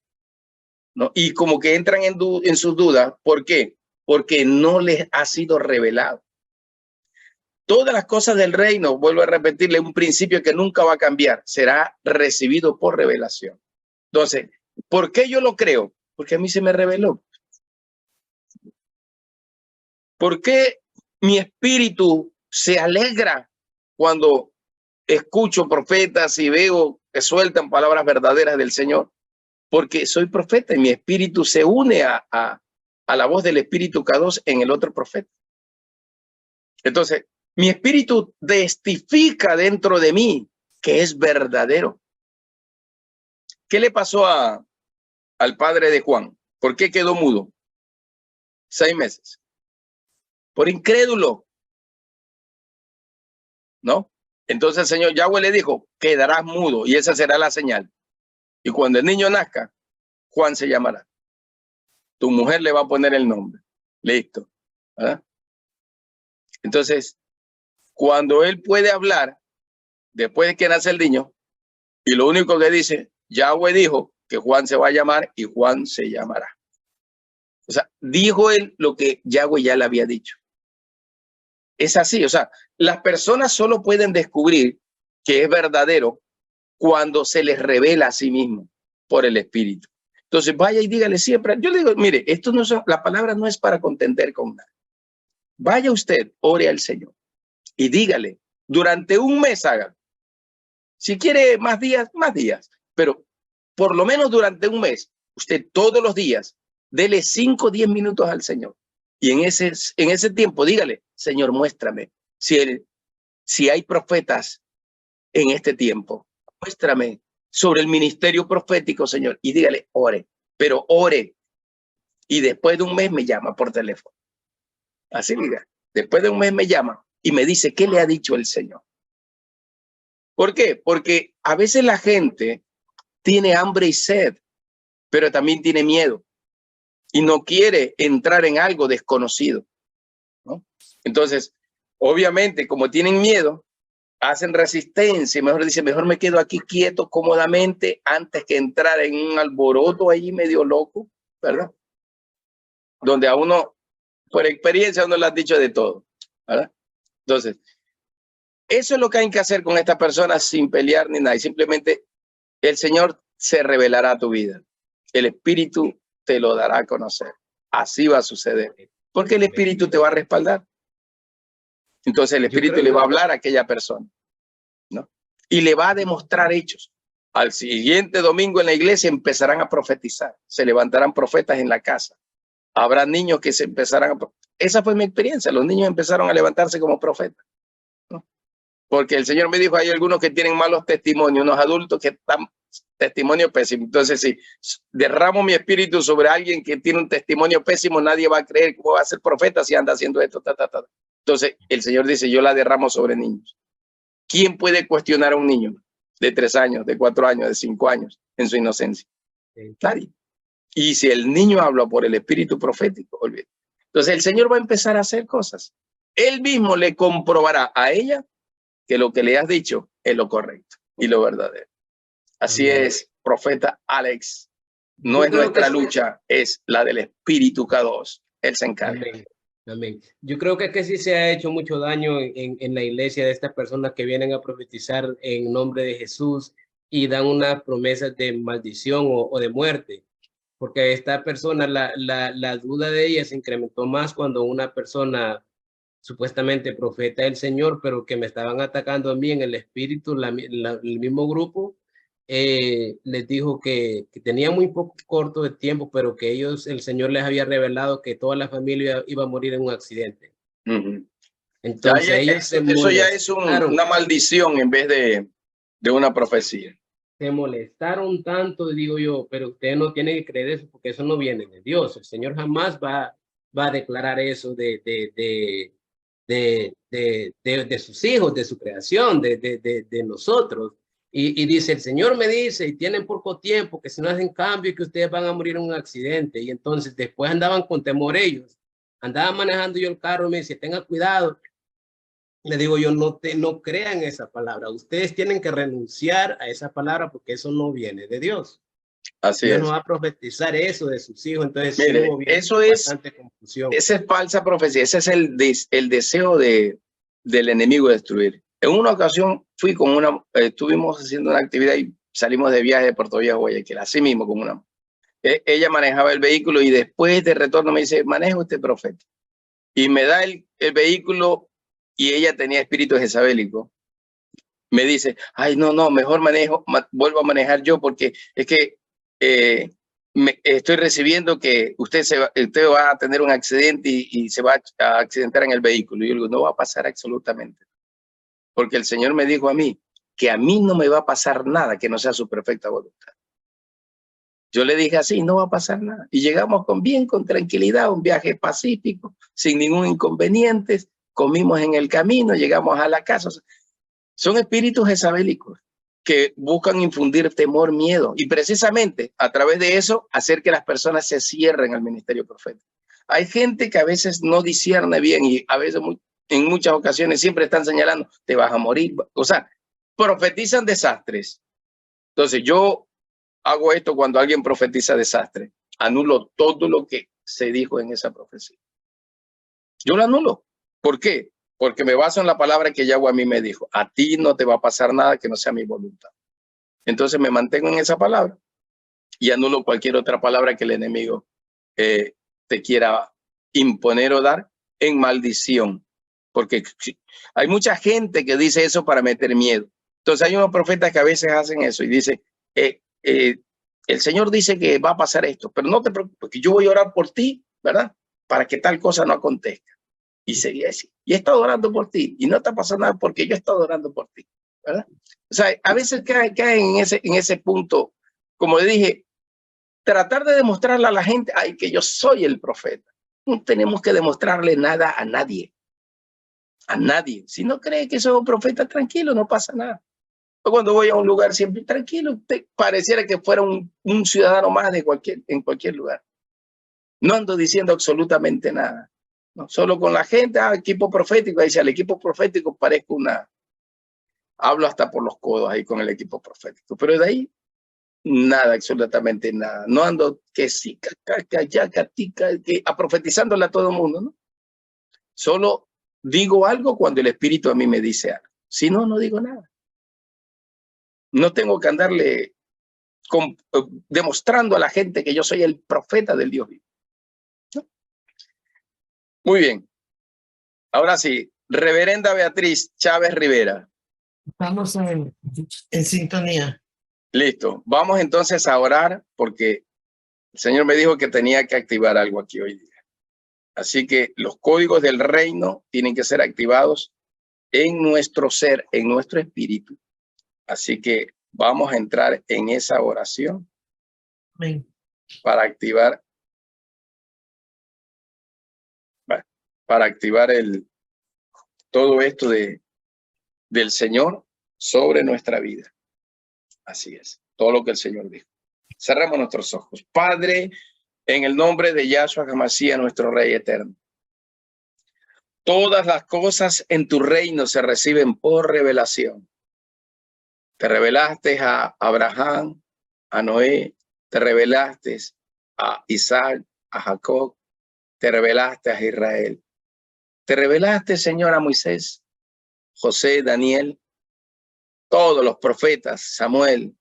¿no? Y como que entran en sus dudas. ¿Por qué? Porque no les ha sido revelado. Todas las cosas del reino, vuelvo a repetirle, un principio que nunca va a cambiar, será recibido por revelación. Entonces, ¿por qué yo lo creo? Porque a mí se me reveló. ¿Por qué mi espíritu se alegra cuando escucho profetas y veo que sueltan palabras verdaderas del Señor? Porque soy profeta y mi espíritu se une a la voz del Espíritu K2 en el otro profeta. Entonces, mi espíritu testifica dentro de mí que es verdadero. ¿Qué le pasó al padre de Juan? ¿Por qué quedó mudo? 6 meses. Por incrédulo, ¿no? Entonces el Señor Yahweh le dijo, quedarás mudo y esa será la señal. Y cuando el niño nazca, Juan se llamará. Tu mujer le va a poner el nombre. Listo. ¿Verdad? Entonces, cuando él puede hablar, después de que nace el niño, y lo único que dice, Yahweh dijo que Juan se va a llamar y Juan se llamará. O sea, dijo él lo que Yahweh ya le había dicho. Es así, o sea, las personas solo pueden descubrir que es verdadero cuando se les revela a sí mismo por el Espíritu. Entonces vaya y dígale siempre, yo le digo, mire, esto no es, la palabra no es para contender con nada. Vaya usted, ore al Señor y dígale, durante un mes haga. Si quiere más días, pero por lo menos durante un mes, usted todos los días, dele 5 o 10 minutos al Señor. Y en ese tiempo, dígale, Señor, muéstrame si hay profetas en este tiempo. Muéstrame sobre el ministerio profético, Señor. Y dígale, ore, pero ore. Y después de un mes me llama por teléfono. Así diga. Después de un mes me llama y me dice, ¿qué le ha dicho el Señor? ¿Por qué? Porque a veces la gente tiene hambre y sed, pero también tiene miedo y no quiere entrar en algo desconocido, ¿no? Entonces, obviamente, como tienen miedo, hacen resistencia, mejor dicen, mejor me quedo aquí quieto, cómodamente, antes que entrar en un alboroto ahí medio loco, ¿verdad? Donde a uno, por experiencia, uno le ha dicho de todo, ¿verdad? Entonces, eso es lo que hay que hacer con estas personas sin pelear ni nada. Y simplemente el Señor se revelará a tu vida. El Espíritu te lo dará a conocer. Así va a suceder. Porque el Espíritu te va a respaldar. Entonces el Espíritu le va a hablar a aquella persona, ¿no? Y le va a demostrar hechos. Al siguiente domingo en la iglesia empezarán a profetizar. Se levantarán profetas en la casa. Habrá niños que se empezarán a... Esa fue mi experiencia. Los niños empezaron a levantarse como profetas, ¿no? Porque el Señor me dijo, hay algunos que tienen malos testimonios, unos adultos que están testimonio pésimo. Entonces, si derramo mi espíritu sobre alguien que tiene un testimonio pésimo, nadie va a creer cómo va a ser profeta si anda haciendo esto. Entonces, el Señor dice, yo la derramo sobre niños. ¿quién puede cuestionar a un niño de 3 años, de 4 años, de 5 años en su inocencia? Nadie. Y si el niño habla por el espíritu profético, olvídate. Entonces el Señor va a empezar a hacer cosas. Él mismo le comprobará a ella que lo que le has dicho es lo correcto y lo verdadero. Así es, profeta Alex. No es nuestra lucha, es la del Espíritu K2. Él se encarga. Amén. Amén. Yo creo que sí se ha hecho mucho daño en la iglesia de estas personas que vienen a profetizar en nombre de Jesús y dan unas promesas de maldición o de muerte. Porque esta persona, la duda de ella se incrementó más cuando una persona supuestamente profeta del Señor, pero que me estaban atacando a mí en el espíritu, el mismo grupo, les dijo que tenía muy poco corto de tiempo, pero que ellos, el Señor les había revelado que toda la familia iba a morir en un accidente. Entonces eso ya es una maldición en vez de una profecía. Se molestaron tanto, digo yo, pero usted no tiene que creer eso porque eso no viene de Dios. El Señor jamás va a declarar eso de sus hijos, de su creación, de nosotros. Y dice, el Señor me dice, y tienen poco tiempo, que si no hacen cambio, que ustedes van a morir en un accidente. Y entonces después andaban con temor ellos. Andaba manejando yo el carro, me dice, tenga cuidado. Le digo yo, no crean esa palabra. Ustedes tienen que renunciar a esa palabra porque eso no viene de Dios. Así Dios es. no va a profetizar eso de sus hijos. Entonces, mire, sí, eso es bastante confusión. Esa es falsa profecía. Ese es el deseo del enemigo de destruir. En una ocasión fui con estuvimos haciendo una actividad y salimos de viaje de Puerto Viejo a Guayaquil, así mismo con una. Ella manejaba el vehículo y después de retorno me dice, maneja usted, profeta. Y me da el vehículo y ella tenía espíritu jezabélico. Me dice, ay, no, mejor vuelvo a manejar yo porque es que estoy recibiendo que usted va a tener un accidente y se va a accidentar en el vehículo. Y yo digo, no va a pasar absolutamente. Porque el Señor me dijo a mí que a mí no me va a pasar nada que no sea su perfecta voluntad. Yo le dije así, no va a pasar nada. Y llegamos con tranquilidad, un viaje pacífico, sin ningún inconveniente. Comimos en el camino, llegamos a la casa. Son espíritus jezabélicos que buscan infundir temor, miedo y precisamente a través de eso hacer que las personas se cierren al ministerio profético. Hay gente que a veces no discierne bien y a veces en muchas ocasiones siempre están señalando, te vas a morir. O sea, profetizan desastres. Entonces yo hago esto cuando alguien profetiza desastre. Anulo todo lo que se dijo en esa profecía. Yo lo anulo. ¿Por qué? Porque me baso en la palabra que Yahweh a mí me dijo. A ti no te va a pasar nada que no sea mi voluntad. Entonces me mantengo en esa palabra y anulo cualquier otra palabra que el enemigo te quiera imponer o dar en maldición. Porque hay mucha gente que dice eso para meter miedo. Entonces hay unos profetas que a veces hacen eso y dicen, el Señor dice que va a pasar esto, pero no te preocupes, que yo voy a orar por ti, ¿verdad? Para que tal cosa no acontezca. Y seguía así. Y he estado orando por ti. Y no te pasa nada porque yo he estado orando por ti. ¿Verdad? O sea, a veces caen en ese punto, como le dije, tratar de demostrarle a la gente, ay, que yo soy el profeta. No tenemos que demostrarle nada a nadie. A nadie. Si no cree que soy un profeta, tranquilo, no pasa nada. Yo cuando voy a un lugar siempre tranquilo, pareciera que fuera un ciudadano más en cualquier lugar. No ando diciendo absolutamente nada. No, solo con la gente, equipo profético, dice al equipo profético parezco hablo hasta por los codos ahí con el equipo profético, pero de ahí nada, absolutamente nada. No ando que sí, profetizándole a todo el mundo, ¿no? Solo digo algo cuando el Espíritu a mí me dice algo. Si no, no digo nada. No tengo que andarle demostrando a la gente que yo soy el profeta del Dios vivo. ¿No? Muy bien. Ahora sí, Reverenda Beatriz Chávez Rivera. Estamos en sintonía. Listo. Vamos entonces a orar porque el Señor me dijo que tenía que activar algo aquí hoy día. Así que los códigos del reino tienen que ser activados en nuestro ser, en nuestro espíritu. Así que vamos a entrar en esa oración. Amén. Para activar todo esto de del Señor sobre nuestra vida. Así es, todo lo que el Señor dijo. Cerramos nuestros ojos. Padre, en el nombre de Yahshua HaMashiach, nuestro Rey eterno. Todas las cosas en tu reino se reciben por revelación. Te revelaste a Abraham, a Noé, te revelaste a Isaac, a Jacob, te revelaste a Israel. Te revelaste, Señor, a Moisés, José, Daniel, todos los profetas, Samuel,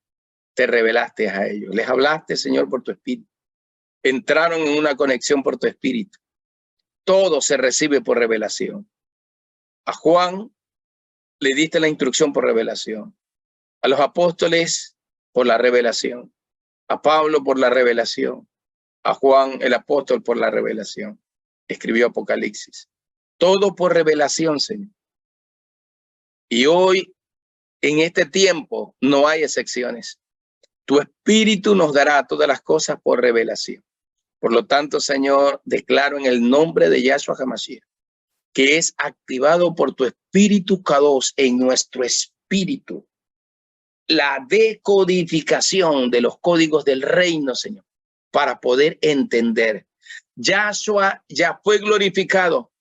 te revelaste a ellos. Les hablaste, Señor, por tu espíritu. Entraron en una conexión por tu espíritu. Todo se recibe por revelación. A Juan le diste la instrucción por revelación. A los apóstoles por la revelación. A Pablo por la revelación. A Juan el apóstol por la revelación. Escribió Apocalipsis. Todo por revelación, Señor. Y hoy, en este tiempo, no hay excepciones. Tu espíritu nos dará todas las cosas por revelación. Por lo tanto, Señor, declaro en el nombre de Yahshua HaMashiach que es activado por tu espíritu Kadosh en nuestro espíritu la decodificación de los códigos del reino, Señor, para poder entender. Yahshua ya fue glorificado.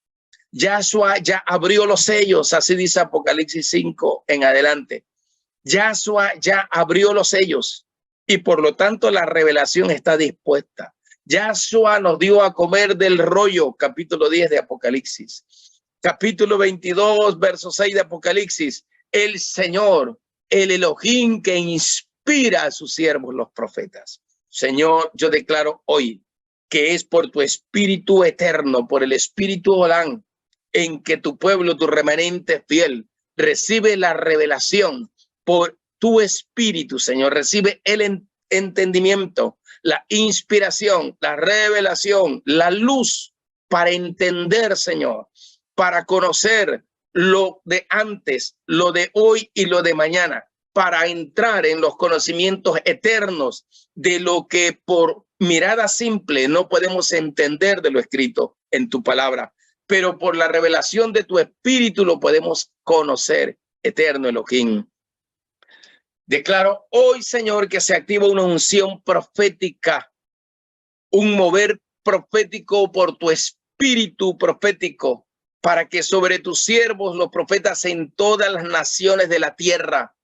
Yahshua ya abrió los sellos, así dice Apocalipsis 5 en adelante. Yahshua ya abrió los sellos y por lo tanto la revelación está dispuesta. Yahshua nos dio a comer del rollo, capítulo 10 de Apocalipsis. Capítulo 22, verso 6 de Apocalipsis. El Señor, el Elohim que inspira a sus siervos los profetas. Señor, yo declaro hoy que es por tu espíritu eterno, por el espíritu Olán, en que tu pueblo, tu remanente fiel, recibe la revelación por tu espíritu, Señor. Recibe el entendimiento, la inspiración, la revelación, la luz para entender, Señor, para conocer lo de antes, lo de hoy y lo de mañana, para entrar en los conocimientos eternos de lo que por mirada simple no podemos entender de lo escrito en tu palabra, pero por la revelación de tu espíritu lo podemos conocer, eterno Elohim. Declaro hoy, Señor, que se activa una unción profética, un mover profético por tu espíritu profético, para que sobre tus siervos, los profetas en todas las naciones de la tierra,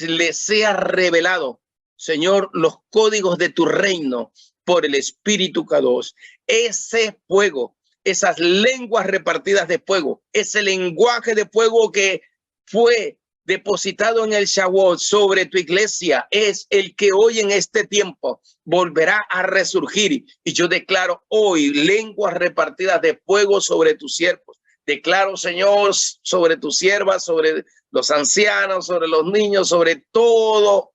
les sea revelado, Señor, los códigos de tu reino por el Espíritu Kadosh. Ese fuego, esas lenguas repartidas de fuego, ese lenguaje de fuego que fue depositado en el Shavuot sobre tu iglesia, es el que hoy en este tiempo volverá a resurgir. Y yo declaro hoy lenguas repartidas de fuego sobre tus siervos. Declaro, Señor, sobre tus siervas, sobre los ancianos, sobre los niños, sobre toda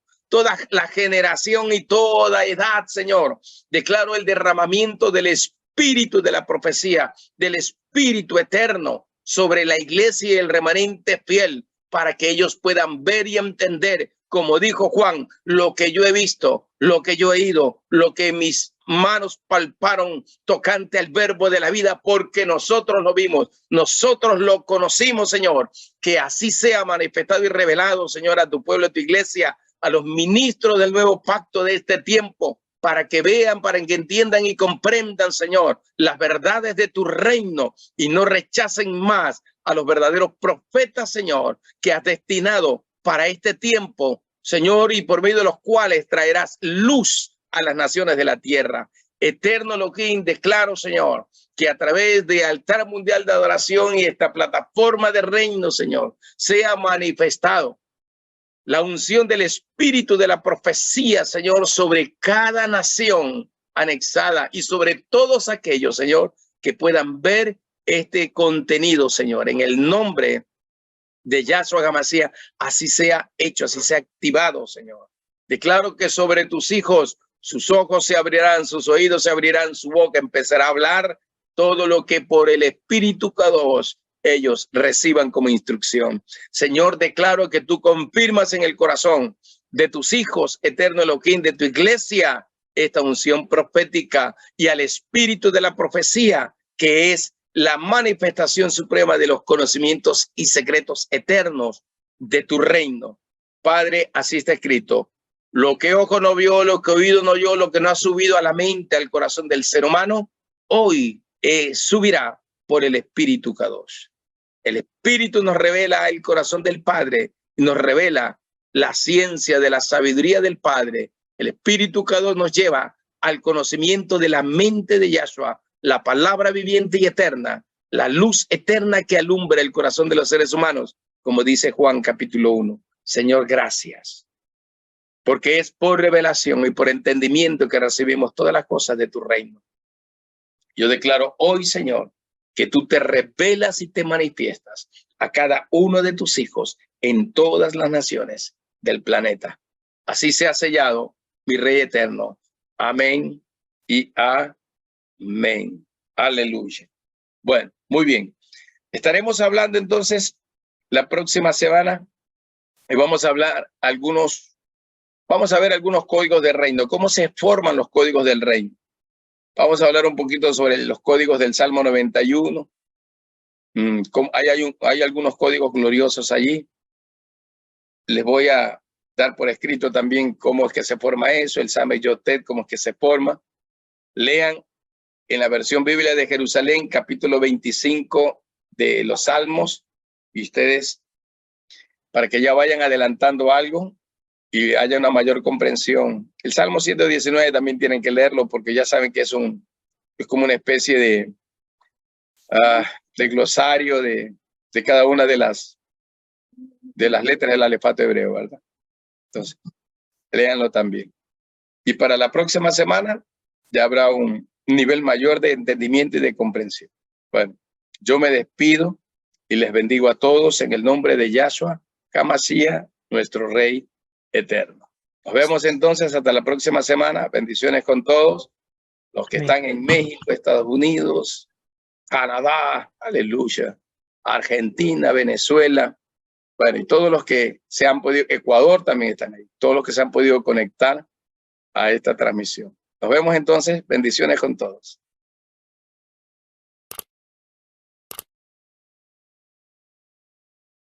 la generación y toda edad, Señor. Declaro el derramamiento del espíritu de la profecía, del espíritu eterno sobre la iglesia y el remanente fiel, para que ellos puedan ver y entender, como dijo Juan, lo que yo he visto, lo que yo he oído, lo que mis manos palparon tocante al verbo de la vida, porque nosotros lo vimos, nosotros lo conocimos, Señor. Que así sea manifestado y revelado, Señor, a tu pueblo, a tu iglesia, a los ministros del nuevo pacto de este tiempo, para que vean, para que entiendan y comprendan, Señor, las verdades de tu reino y no rechacen más a los verdaderos profetas, Señor, que has destinado para este tiempo, Señor, y por medio de los cuales traerás luz a las naciones de la tierra. Eterno Elohim, declaro, Señor, que a través de Altar Mundial de Adoración y esta plataforma de reino, Señor, sea manifestado la unción del espíritu de la profecía, Señor, sobre cada nación anexada y sobre todos aquellos, Señor, que puedan ver este contenido, Señor, en el nombre de Yahshua HaMashiach, así sea hecho, así sea activado, Señor. Declaro que sobre tus hijos, sus ojos se abrirán, sus oídos se abrirán, su boca empezará a hablar todo lo que por el Espíritu Kadosh ellos reciban como instrucción. Señor, declaro que tú confirmas en el corazón de tus hijos, eterno Elohim, de tu iglesia, esta unción profética y al espíritu de la profecía, que es la manifestación suprema de los conocimientos y secretos eternos de tu reino. Padre, así está escrito. Lo que ojo no vio, lo que oído no oyó, lo que no ha subido a la mente, al corazón del ser humano, hoy subirá por el Espíritu Kadosh. El Espíritu nos revela el corazón del Padre y nos revela la ciencia de la sabiduría del Padre. El Espíritu Kadosh nos lleva al conocimiento de la mente de Yahshua, la palabra viviente y eterna, la luz eterna que alumbra el corazón de los seres humanos, como dice Juan capítulo 1. Señor, gracias, porque es por revelación y por entendimiento que recibimos todas las cosas de tu reino. Yo declaro hoy, Señor, que tú te revelas y te manifiestas a cada uno de tus hijos en todas las naciones del planeta. Así sea sellado, mi Rey eterno. Amén y amén. Aleluya. Bueno, muy bien. Estaremos hablando entonces la próxima semana y vamos a ver algunos códigos del reino, cómo se forman los códigos del reino. Vamos a hablar un poquito sobre los códigos del Salmo 91. Hay algunos códigos gloriosos allí. Les voy a dar por escrito también cómo es que se forma eso, el Same Yotet, cómo es que se forma. Lean en la versión Biblia de Jerusalén, capítulo 25 de los Salmos, y ustedes, para que ya vayan adelantando algo y haya una mayor comprensión. El Salmo 119 también tienen que leerlo porque ya saben que es como una especie de glosario de cada una de las letras del alefato hebreo, ¿verdad? Entonces, léanlo también. Y para la próxima semana ya habrá un nivel mayor de entendimiento y de comprensión. Bueno, yo me despido y les bendigo a todos en el nombre de Yahshua HaMashiach, nuestro Rey eterno. Nos vemos entonces hasta la próxima semana. Bendiciones con todos los que están en México, Estados Unidos, Canadá, aleluya, Argentina, Venezuela, bueno, y todos los que se han podido, Ecuador también están ahí, todos los que se han podido conectar a esta transmisión. Nos vemos entonces, bendiciones con todos.